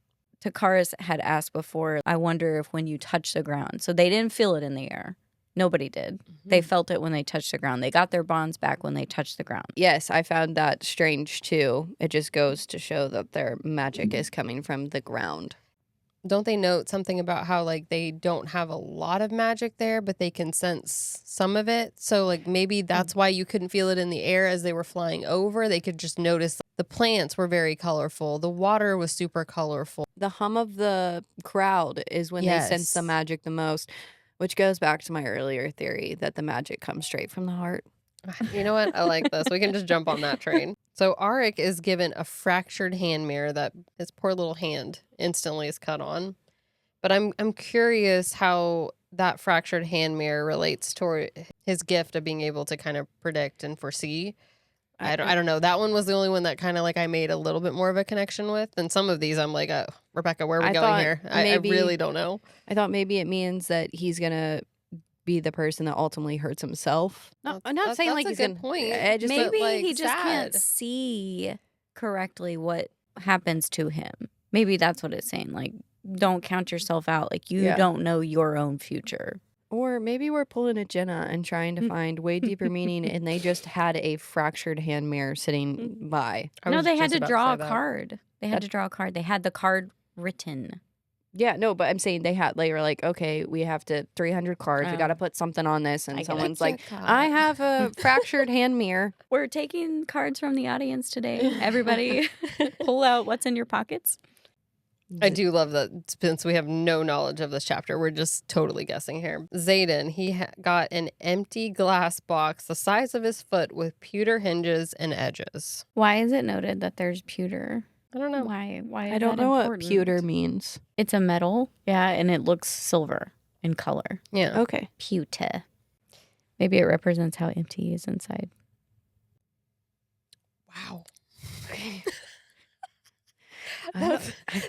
Takaris had asked before, I wonder if when you touch the ground. So they didn't feel it in the air. Nobody did. They felt it when they touched the ground. They got their bonds back when they touched the ground. Yes, I found that strange too. It just goes to show that their magic is coming from the ground. Don't they note something about how like they don't have a lot of magic there, but they can sense some of it? So like maybe that's why you couldn't feel it in the air as they were flying over. They could just notice the plants were very colorful. The water was super colorful. The hum of the crowd is when they sense the magic the most, which goes back to my earlier theory that the magic comes straight from the heart. You know what? I like this. We can just jump on that train. So Arik is given a fractured hand mirror that his poor little hand instantly is cut on. But I'm curious how that fractured hand mirror relates to his gift of being able to kind of predict and foresee. I don't know. That one was the only one that kind of like I made a little bit more of a connection with. And some of these I'm like, oh, Rebecca, where are we going here? I really don't know. I thought maybe it means that he's going to be the person that ultimately hurts himself. No, I'm not saying like that's he's a good point. Maybe like, he just can't sad. see correctly what happens to him. Maybe that's what it's saying. Like, don't count yourself out. Like, you don't know your own future. Or maybe we're pulling a Jenna and trying to find way deeper meaning, and they just had a fractured hand mirror sitting by. No, they had to draw a card. They had the card written. Yeah, no, but I'm saying they were like, okay, we have to 300 cards. We got to put something on this. And someone's like, I have a fractured hand mirror. We're taking cards from the audience today. Everybody pull out what's in your pockets. I do love that since we have no knowledge of this chapter, we're just totally guessing here. Xaden, he got an empty glass box the size of his foot with pewter hinges and edges. Why is it noted that there's pewter? I don't know. Why? I don't know what pewter means. It's a metal, and it looks silver in color. Yeah. Okay. Pewter. Maybe it represents how empty he is inside. Wow. Okay. That's a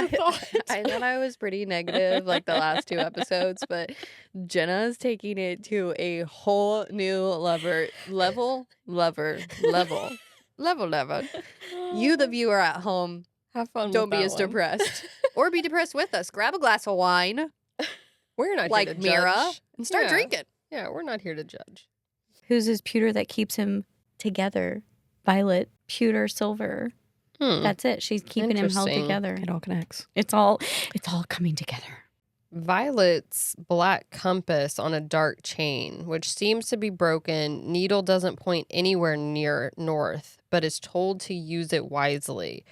thought. I thought I was pretty negative like the last 2 episodes, but Jenna's taking it to a whole new level. You, the viewer at home, Have fun. don't with be that as one. depressed. Or be depressed with us. Grab a glass of wine, We're not like here to Mira, judge. and start Yeah. drinking. Yeah, we're not here to judge. Who's his pewter that keeps him together? Violet, pewter, silver. That's it. She's keeping him held Interesting. together. It all connects. It's all coming together. Violet's black compass on a dark chain, which seems to be broken. Needle doesn't point anywhere near north, but is told to use it wisely.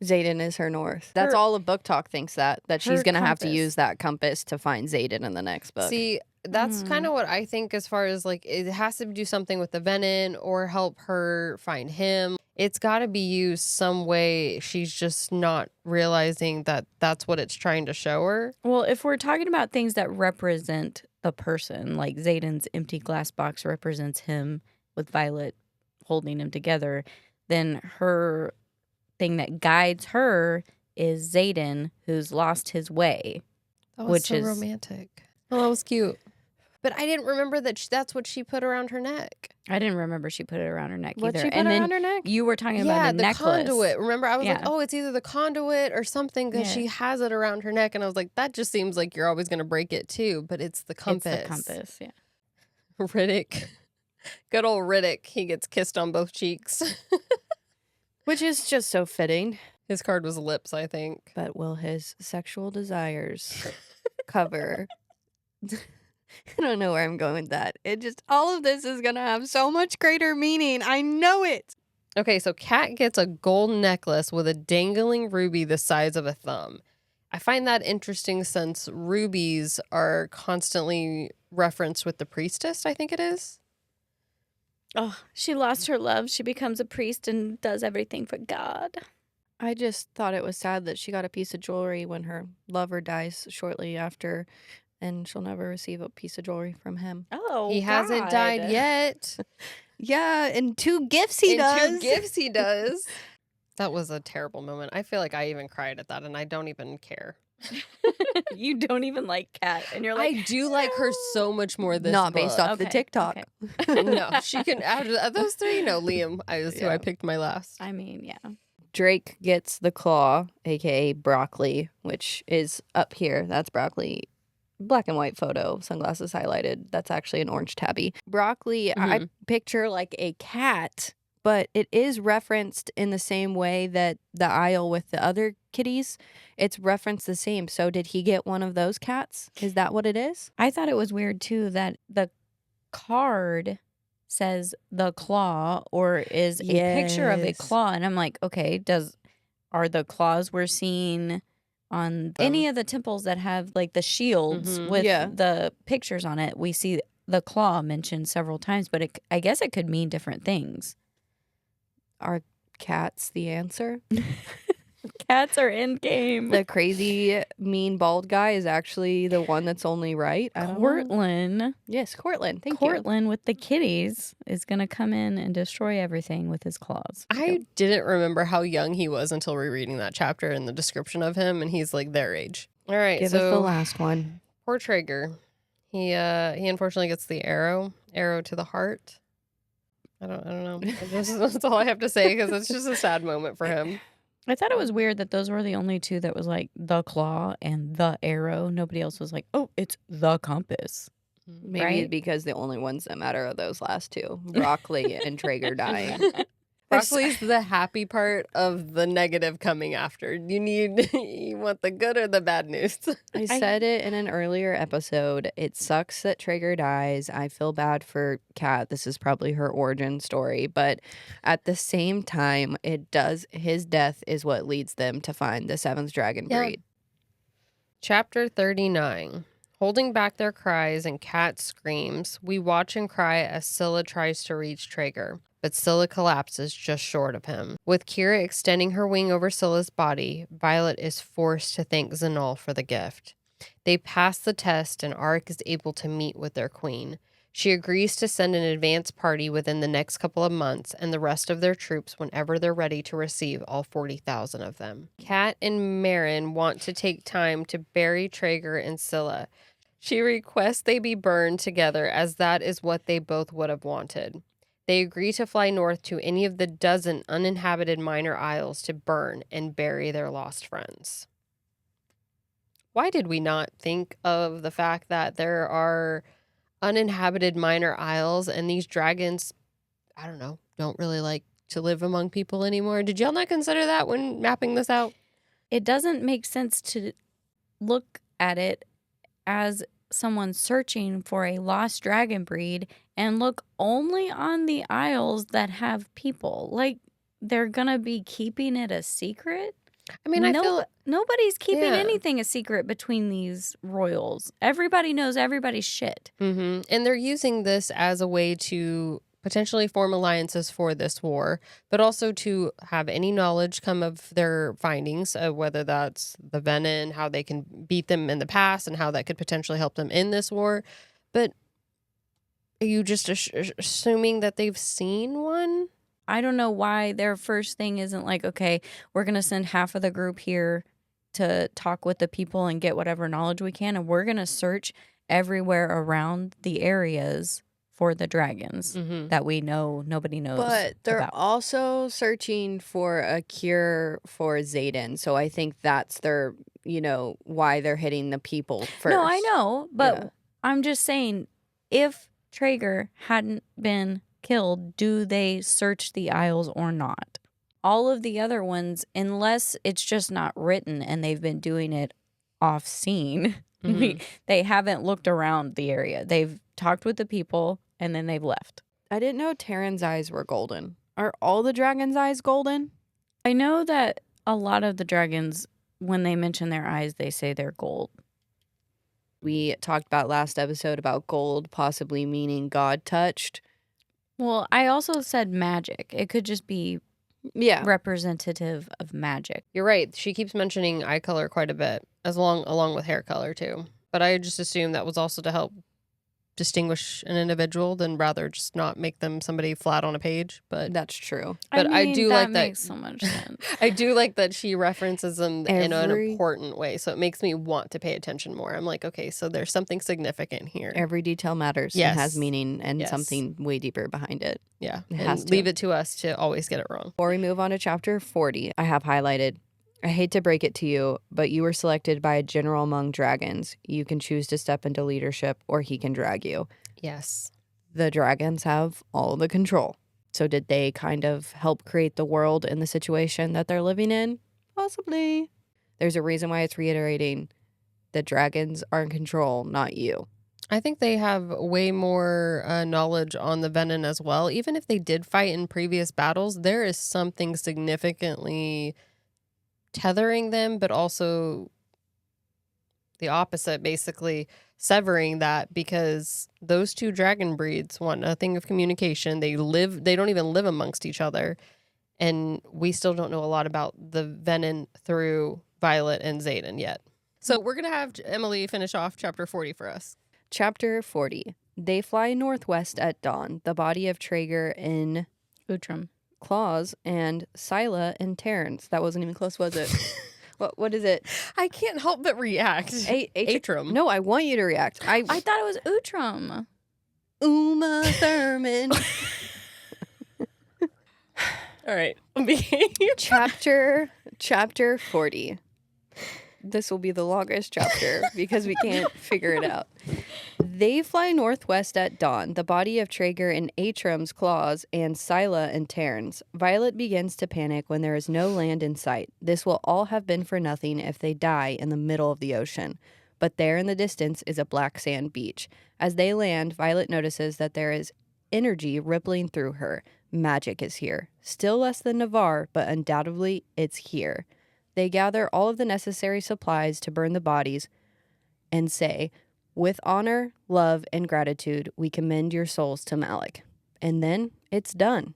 Xaden is her north. That's all of BookTok thinks that she's her going to have to compass. use that compass to find Xaden in the next book. See, That's kind of what I think as far as like it has to do something with the venom or help her find him. It's got to be used some way. She's just not realizing that that's what it's trying to show her. Well, if we're talking about things that represent the person, like Xaden's empty glass box represents him with Violet holding him together, then her thing that guides her is Xaden, who's lost his way. That was so romantic. Oh, that was cute. But I didn't remember that that's what she put around her neck. I didn't remember she put it around her neck What either. she put around her neck? You were talking about a the necklace. Conduit. Remember, I was like, oh, it's either the conduit or something because she Yeah. has it around her neck. And I was like, that just seems like you're always going to break it too. But it's the compass. It's the compass, yeah. Riddick. Good old Riddick. He gets kissed on both cheeks. Which is just so fitting. His card was lips, I think. But will his sexual desires cover? I don't know where I'm going with that. It just, all of this is going to have so much greater meaning. I know it. Okay, so Kat gets a gold necklace with a dangling ruby the size of a thumb. I find that interesting since rubies are constantly referenced with the priestess, I think it is. Oh, she lost her love. She becomes a priest and does everything for God. I just thought it was sad that she got a piece of jewelry when her lover dies shortly after, and she'll never receive a piece of jewelry from him. Oh, He hasn't died yet. Yeah, and 2 gifts he does. 2 gifts he does. That was a terrible moment. I feel like I even cried at that, and I don't even care. You don't even like Kat, and you're like, I do like her so much more this Not based book. off the Okay, TikTok. okay. No, she can, out of those 3, no, Liam is who I picked my last. I mean, yeah. Drake gets the claw, aka broccoli, which is up here. That's broccoli. Black and white photo, sunglasses highlighted. That's actually an orange tabby. Broccoli, I picture like a cat, but it is referenced in the same way that the aisle with the other kitties, it's referenced the same. So did he get one of those cats? Is that what it is? I thought it was weird too that the card says the claw or is a picture of a Yes. claw, and I'm like, okay, are the claws we're seeing on any of the temples that have like the shields with the pictures on it? We see the claw mentioned several times, but I guess it could mean different things. Are cats the answer? Cats are in game. The crazy, mean, bald guy is actually the one that's only right. I don't know. Cortland. Yes, Cortland. Thank you. Cortland with the kitties is going to come in and destroy everything with his claws. I didn't remember how young he was until rereading that chapter and the description of him, and he's like their age. All right, Give us the last one. Poor Trager. He unfortunately gets the arrow to the heart. I don't know. That's all I have to say because it's just a sad moment for him. I thought it was weird that those were the only 2 that was like the claw and the arrow. Nobody else was like, oh, it's the compass. Maybe Right? because the only ones that matter are those last 2, broccoli and Traeger dying. Broccoli's the happy part of the negative coming after. You want the good or the bad news? I said it in an earlier episode. It sucks that Traeger dies. I feel bad for Kat. This is probably her origin story. But at the same time, his death is what leads them to find the 7th dragon breed. Chapter 39. Holding back their cries and Kat screams, we watch and cry as Scylla tries to reach Traeger, but Scylla collapses just short of him. With Kira extending her wing over Scylla's body, Violet is forced to thank Xanol for the gift. They pass the test and Arik is able to meet with their queen. She agrees to send an advance party within the next couple of months and the rest of their troops whenever they're ready to receive all 40,000 of them. Kat and Marin want to take time to bury Traeger and Scylla. She requests they be burned together as that is what they both would have wanted. They agree to fly north to any of the dozen uninhabited minor isles to burn and bury their lost friends. Why did we not think of the fact that there are uninhabited minor isles and these dragons, I don't know, don't really like to live among people anymore? Did y'all not consider that when mapping this out? It doesn't make sense to look at it as someone searching for a lost dragon breed and look only on the isles that have people. Like, they're gonna be keeping it a secret? I mean, I feel nobody's keeping Yeah. anything a secret between these royals. Everybody knows everybody's shit. And they're using this as a way to potentially form alliances for this war, but also to have any knowledge come of their findings, whether that's the venom, how they can beat them in the past, and how that could potentially help them in this war. But are you just assuming that they've seen one? I don't know why their first thing isn't like, okay, we're going to send half of the group here to talk with the people and get whatever knowledge we can. And we're going to search everywhere around the areas for the dragons that we know nobody knows But they're about. also searching for a cure for Xaden. So I think that's their, why they're hitting the people first. No, I know. But Yeah. I'm just saying, if Trager hadn't been killed, do they search the Isles or not? All of the other ones, unless it's just not written and they've been doing it off scene, they haven't looked around the area. They've talked with the people and then they've left. I didn't know Terran's eyes were golden. Are all the dragon's eyes golden? I know that a lot of the dragons, when they mention their eyes, they say they're gold. We talked about last episode about gold possibly meaning God touched. Well, I also said magic. It could just be representative of magic. You're right. She keeps mentioning eye color quite a bit, along with hair color too. But I just assumed that was also to help distinguish an individual than rather just not make them somebody flat on a page. But that's true. But I do like that. Makes so much sense. I do like that she references them in an Every- important way. So it makes me want to pay attention more. I'm like, okay, so there's something significant here. Every detail matters Yes. and has meaning and Yes. something way deeper behind it. Yeah. It And has to. leave it to us to always get it wrong. Before we move on to chapter 40, I have highlighted, I hate to break it to you, but you were selected by a general among dragons. You can choose to step into leadership or he can drag you. Yes. The dragons have all the control. So did they kind of help create the world and the situation that they're living in? Possibly. There's a reason why it's reiterating the dragons are in control, not you. I think they have way more knowledge on the venom as well. Even if they did fight in previous battles, there is something significantly tethering them, but also the opposite, basically severing that, because those two dragon breeds want nothing of communication. They don't even live amongst each other. And we still don't know a lot about the venom through Violet and Xaden yet. So we're going to have Emily finish off chapter 40 for us. Chapter 40. They fly northwest at dawn. The body of Trager in Utrum. Claws and Scylla and Terrence. That wasn't even close, was it? What is it? I can't help but react. Atrum. No, I want you to react. I thought it was Utrum. Uma Thurman. All right. Chapter 40. This will be the longest chapter because we can't figure it out. They fly northwest at dawn, the body of Trager in Atrum's claws and Scylla in Terns. Violet begins to panic when there is no land in sight. This will all have been for nothing if they die in the middle of the ocean. But there in the distance is a black sand beach. As they land, Violet notices that there is energy rippling through her. Magic is here. Still less than Navarre, but undoubtedly it's here. They gather all of the necessary supplies to burn the bodies and say, "With honor, love, and gratitude, we commend your souls to Malik." And then it's done.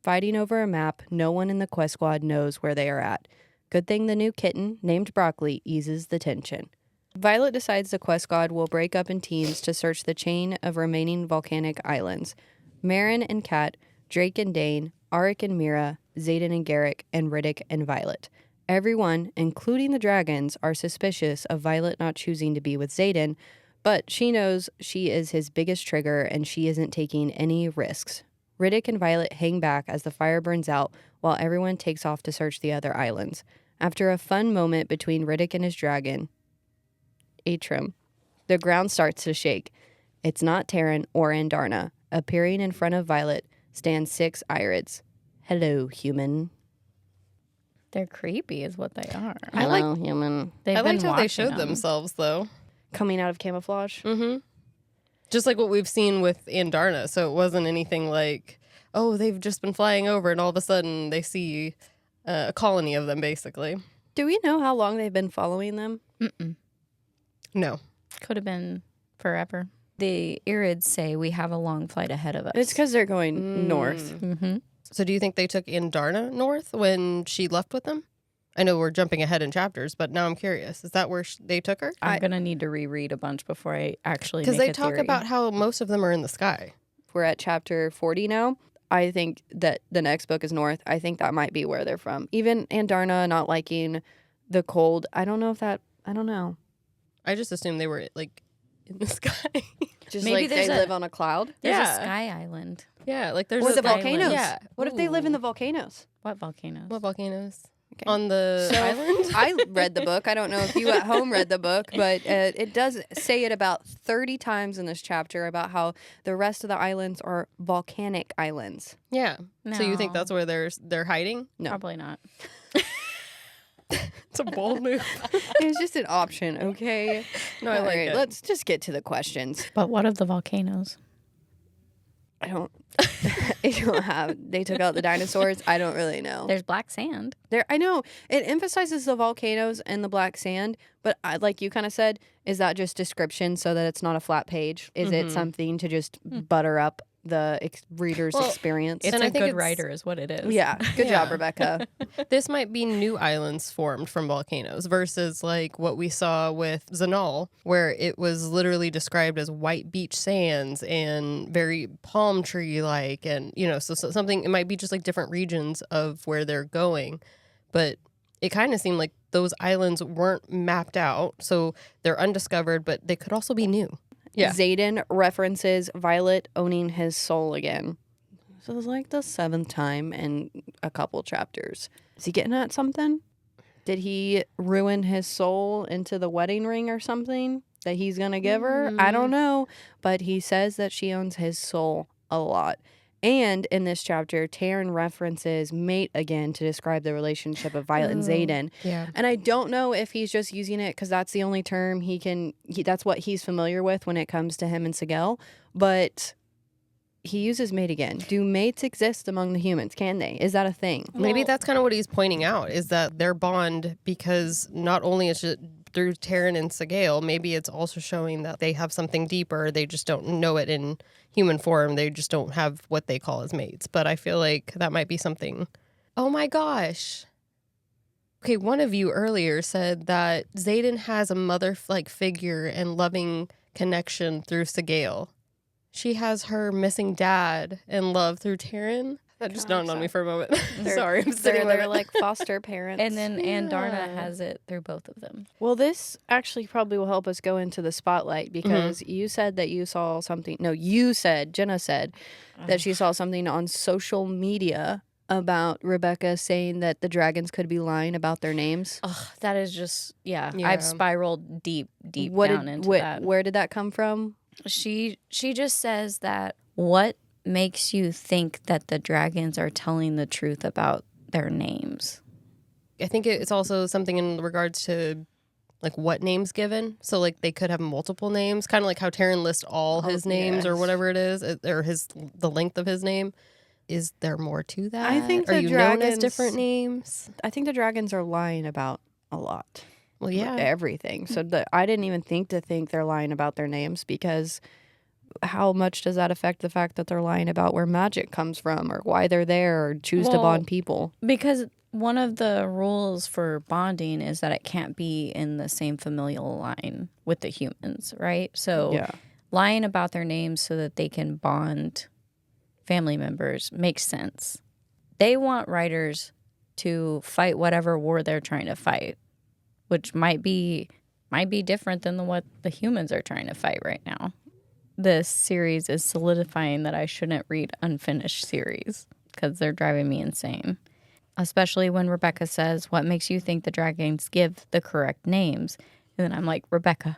Fighting over a map, no one in the quest squad knows where they are at. Good thing the new kitten, named Broccoli, eases the tension. Violet decides the quest squad will break up in teams to search the chain of remaining volcanic islands. Marin and Kat, Drake and Dane, Arik and Mira, Xaden and Garrick, and Riddick and Violet. Everyone, including the dragons, are suspicious of Violet not choosing to be with Xaden, but she knows she is his biggest trigger and she isn't taking any risks. Riddick and Violet hang back as the fire burns out while everyone takes off to search the other islands. After a fun moment between Riddick and his dragon, Atrum, the ground starts to shake. It's not Terran or Andarna. Appearing in front of Violet stand 6 irids. Hello, human. They're creepy is what they are. Hello, human. I liked how they showed them. themselves, though. Coming out of camouflage. Mm-hmm. Just like what we've seen with Andarna. So it wasn't anything like, oh, they've just been flying over and all of a sudden they see a colony of them, basically. Do we know how long they've been following them? Mm-mm. No. Could have been forever. The Irids say we have a long flight ahead of us. It's because they're going north. Mm-hmm. So do you think they took Andarna north when she left with them? I know we're jumping ahead in chapters, but now I'm curious. Is that where they took her? I'm going to need to reread a bunch before I actually make Because they a talk theory. about how most of them are in the sky. We're at chapter 40 now. I think that the next book is north. I think that might be where they're from. Even Andarna not liking the cold. I don't know. I just assumed they were like in the sky. Just Maybe like they there's a- live on a cloud. There's Yeah. a sky island. Yeah, like there's Or a the island. volcanoes. Yeah. What if they live in the Ooh. volcanoes? What volcanoes? What volcanoes? Okay. On the So, island? I read the book. I don't know if you at home read the book, but it does say it about 30 times in this chapter about how the rest of the islands are volcanic islands. Yeah. So you think No. that's where they're hiding? No. Probably not. It's a bold move. It's just an option, okay? No, I All like right, it. let's just get to the questions. But what of the volcanoes? I don't have. They took out the dinosaurs. I don't really know. There's black sand. I know it emphasizes the volcanoes and the black sand, but like you kind of said, is that just description so that it's not a flat page? Is it something to just butter up the reader's experience? It's And a I think good it's- writer is what it is. Yeah, good job, Yeah. Rebecca. This might be new islands formed from volcanoes versus like what we saw with Zanal, where it was literally described as white beach sands and very palm tree like, and so something, it might be just like different regions of where they're going, but it kind of seemed like those islands weren't mapped out, so they're undiscovered, but they could also be new. Yeah. Xaden references Violet owning his soul again. So it was like the 7th time in a couple chapters. Is he getting at something? Did he ruin his soul into the wedding ring or something that he's going to give her? I don't know. But he says that she owns his soul a lot. And in this chapter, Taryn references mate again to describe the relationship of Violet and Xaden. Yeah. And I don't know if he's just using it because that's the only term that's what he's familiar with when it comes to him and Sigel. But he uses mate again. Do mates exist among the humans? Can they? Is that a thing? Maybe that's kind of what he's pointing out, is that their bond, because not only is it through Taryn and Sigel, maybe it's also showing that they have something deeper. They just don't know it in human form. They just don't have what they call as mates. But I feel like that might be something. Oh my gosh. Okay, one of you earlier said that Xaden has a mother-like figure and loving connection through Sigel. She has her missing dad and love through Taryn. That just dawned on me for a moment. Sorry, I'm sitting with They're it. like foster parents. And then Andarna Yeah. has it through both of them. Well, this actually probably will help us go into the spotlight because you said that you saw something. No, Jenna said that she saw something on social media about Rebecca saying that the dragons could be lying about their names. Ugh, that is just, Yeah. I've spiraled deep down into that. Where did that come from? She just says that what makes you think that the dragons are telling the truth about their names? I think it's also something in regards to like what names given. So like they could have multiple names, kind of like how Taryn lists all his names or yes. whatever it is, or the length of his name. Is there more to that? I think are the you known as dragons- different names? I think the dragons are lying about a lot. Well, yeah. Everything. So I didn't even think they're lying about their names because how much does that affect the fact that they're lying about where magic comes from or why they're there or choose to Well, bond people? Because one of the rules for bonding is that it can't be in the same familial line with the humans, right? So lying about their names so that they can bond family members makes sense. They want writers to fight whatever war they're trying to fight, which might be different than what the humans are trying to fight right now. This series is solidifying that I shouldn't read unfinished series because they're driving me insane. Especially when Rebecca says, what makes you think the dragons give the correct names? And then I'm like, Rebecca,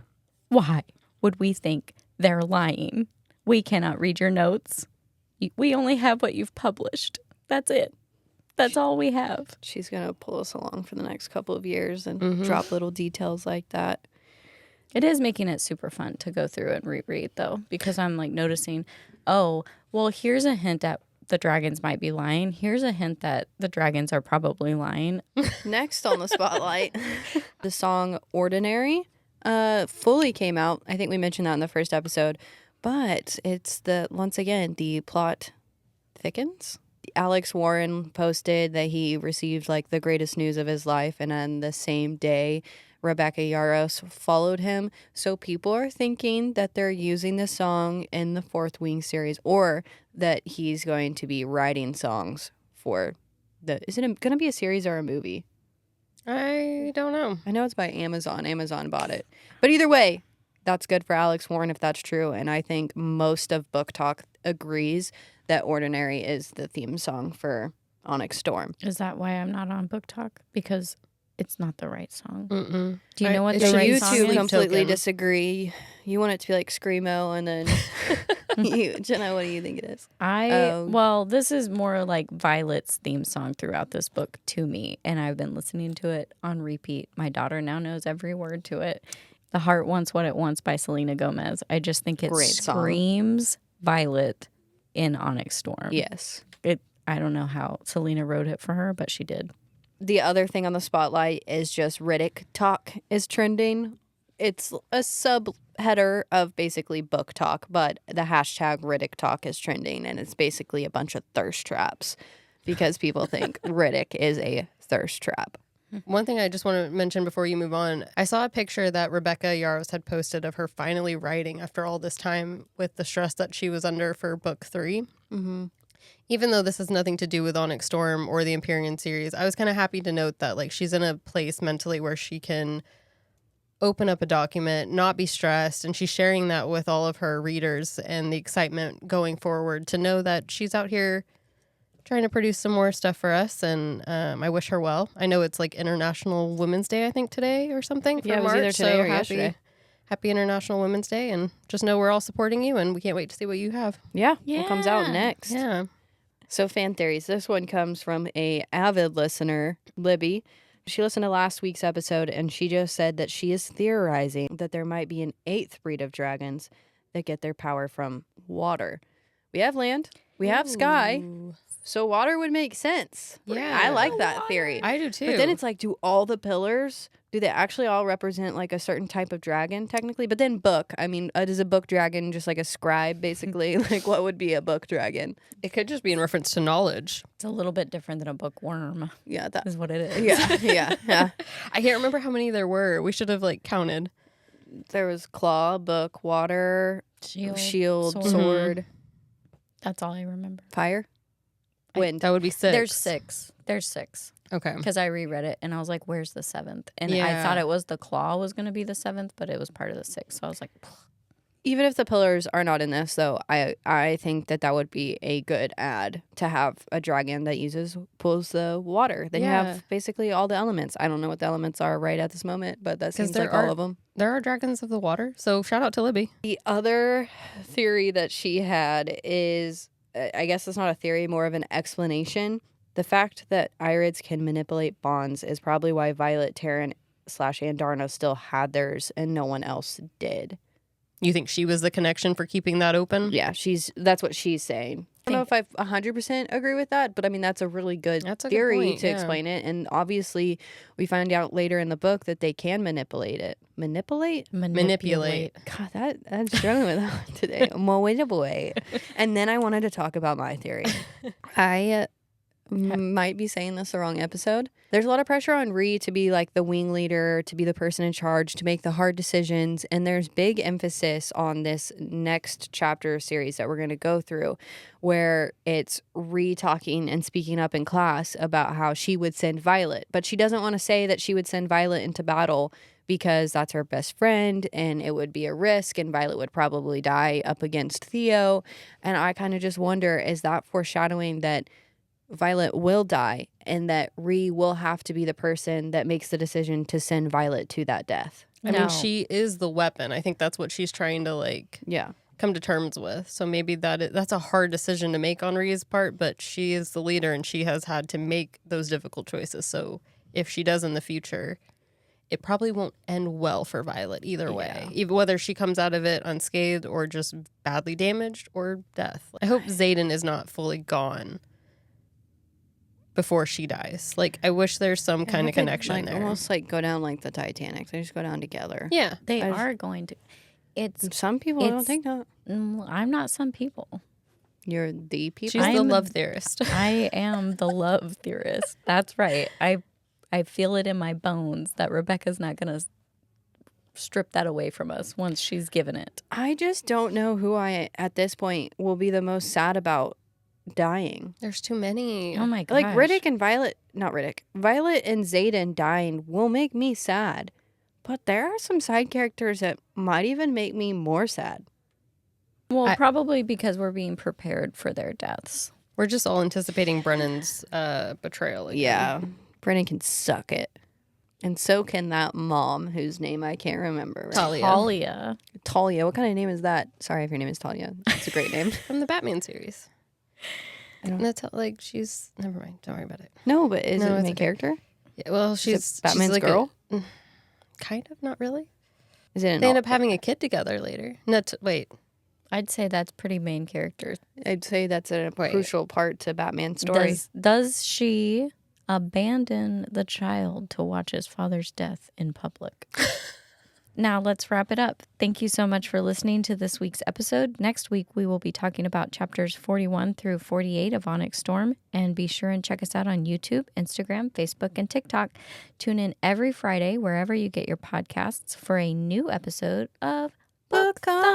why would we think they're lying? We cannot read your notes. We only have what you've published. That's it. That's all we have. She's going to pull us along for the next couple of years and drop little details like that. It is making it super fun to go through and reread, though, because I'm like noticing, oh, well, here's a hint at the dragons might be lying. Here's a hint that the dragons are probably lying. Next on the spotlight, the song Ordinary fully came out. I think we mentioned that in the first episode. But it's once again, the plot thickens. Alex Warren posted that he received like the greatest news of his life, and on the same day, Rebecca Yarros followed him. So people are thinking that they're using the song in the Fourth Wing series, or that he's going to be writing songs for is it going to be a series or a movie? I don't know. I know it's by Amazon. Amazon bought it. But either way, that's good for Alex Warren if that's true. And I think most of BookTok agrees that Ordinary is the theme song for Onyx Storm. Is that why I'm not on BookTok? Because it's not the right song. Mm-mm. Do you know what the So right you song two is? completely disagree. You want it to be like Screamo, and then Jenna, what do you think it is? Well, this is more like Violet's theme song throughout this book to me, and I've been listening to it on repeat. My daughter now knows every word to it. The Heart Wants What It Wants by Selena Gomez. I just think it screams Violet in Onyx Storm. Yes. I don't know how Selena wrote it for her, but she did. The other thing on the spotlight is just Riddick talk is trending. It's a subheader of basically book talk, but the hashtag Riddick talk is trending, and it's basically a bunch of thirst traps because people think Riddick is a thirst trap. One thing I just want to mention before you move on, I saw a picture that Rebecca Yarros had posted of her finally writing after all this time with the stress that she was under for book 3. Mm-hmm. Even though this has nothing to do with Onyx Storm or the Empyrean series, I was kind of happy to note that like she's in a place mentally where she can open up a document, not be stressed, and she's sharing that with all of her readers and the excitement going forward to know that she's out here trying to produce some more stuff for us, and I wish her well. I know it's like International Women's Day, I think, today or something for Yeah, it was March. either today or yesterday. Happy International Women's Day, and just know we're all supporting you, and we can't wait to see what you have. Yeah. What comes out next. Yeah. So fan theories. This one comes from a avid listener, Libby. She listened to last week's episode, and she just said that she is theorizing that there might be an 8th breed of dragons that get their power from water. We have land. We have sky. So water would make sense. Yeah. I like that theory. I do too. But then it's like, do all the pillars, do they actually all represent like a certain type of dragon technically? But then book, I mean, is a book dragon just like a scribe basically? Like what would be a book dragon? It could just be in reference to knowledge. It's a little bit different than a bookworm. Yeah, that Is what it is. yeah. I can't remember how many there were. We should have like counted. There was claw, book, water, shield, sword. That's all I remember. Fire, wind. That would be 6. There's six. Okay. Because I reread it and I was like, where's the 7th? And I Yeah. thought it was the claw was going to be the 7th, but it was part of the 6th. So I was like, Even if the pillars are not in this, though, I think that would be a good add to have a dragon that pulls the water. Then you have basically all the elements. I don't know what the elements are right at this moment, but that seems like all of them. There are dragons of the water, so shout out to Libby. The other theory that she had is, I guess it's not a theory, more of an explanation. The fact that Irids can manipulate bonds is probably why Violet, Terran / Andarna still had theirs and no one else did. You think she was the connection for keeping that open? Yeah, that's what she's saying. I don't know if I 100% agree with that, but I mean, that's a really good theory to explain it. And obviously, we find out later in the book that they can manipulate it. Manipulate? God, I'm struggling with that one today. Manipulate. And then I wanted to talk about my theory. I might be saying this the wrong episode. There's a lot of pressure on Ree to be like the wing leader, to be the person in charge, to make the hard decisions. And there's big emphasis on this next chapter series that we're going to go through, where it's Ree talking and speaking up in class about how she would send Violet. But she doesn't want to say that she would send Violet into battle because that's her best friend and it would be a risk and Violet would probably die up against Theo. And I kind of just wonder, is that foreshadowing that Violet will die and that Ree will have to be the person that makes the decision to send Violet to that death? I mean, she is the weapon. I think that's what she's trying to come to terms with. So maybe that's a hard decision to make on Ree's part, but she is the leader and she has had to make those difficult choices. So if she does in the future, it probably won't end well for Violet either way. Yeah. Even whether she comes out of it unscathed or just badly damaged or death. I hope Xaden is not fully gone before she dies. Like, I wish there's some kind of connection like, there. Almost like go down like the Titanic. They just go down together. Yeah. They I- are going to. It's. Some people don't It's- think that. I'm not some people. You're the people. She's the I'm- love theorist. I am the love theorist. That's right. I feel it in my bones that Rebecca's not going to strip that away from us once she's given it. I just don't know who I, at this point, will be the most sad about dying. There's too many. Oh my gosh. Like Riddick and Violet, not Riddick, Violet and Xaden dying will make me sad. But there are some side characters that might even make me more sad. Well, probably because we're being prepared for their deaths. We're just all anticipating Brennan's betrayal. Again. Yeah. Brennan can suck it. And so can that mom whose name I can't remember. Right? Talia. Talia. What kind of name is that? Sorry if your name is Talia. It's a great name. From the Batman series. I don't- That's how, like, she's... Never mind. Don't worry about it. No, but is No, it a it's main okay. character? Yeah, well, Is she's it Batman's she's like girl? Kind of, not really. Is it an They end up having a kid together later. No, wait. I'd say that's pretty main character. I'd say that's a Wait. crucial part to Batman's story. Does she abandon the child to watch his father's death in public? Now let's wrap it up. Thank you so much for listening to this week's episode. Next week, we will be talking about chapters 41 through 48 of Onyx Storm. And be sure and check us out on YouTube, Instagram, Facebook, and TikTok. Tune in every Friday wherever you get your podcasts for a new episode of Book Thoughts.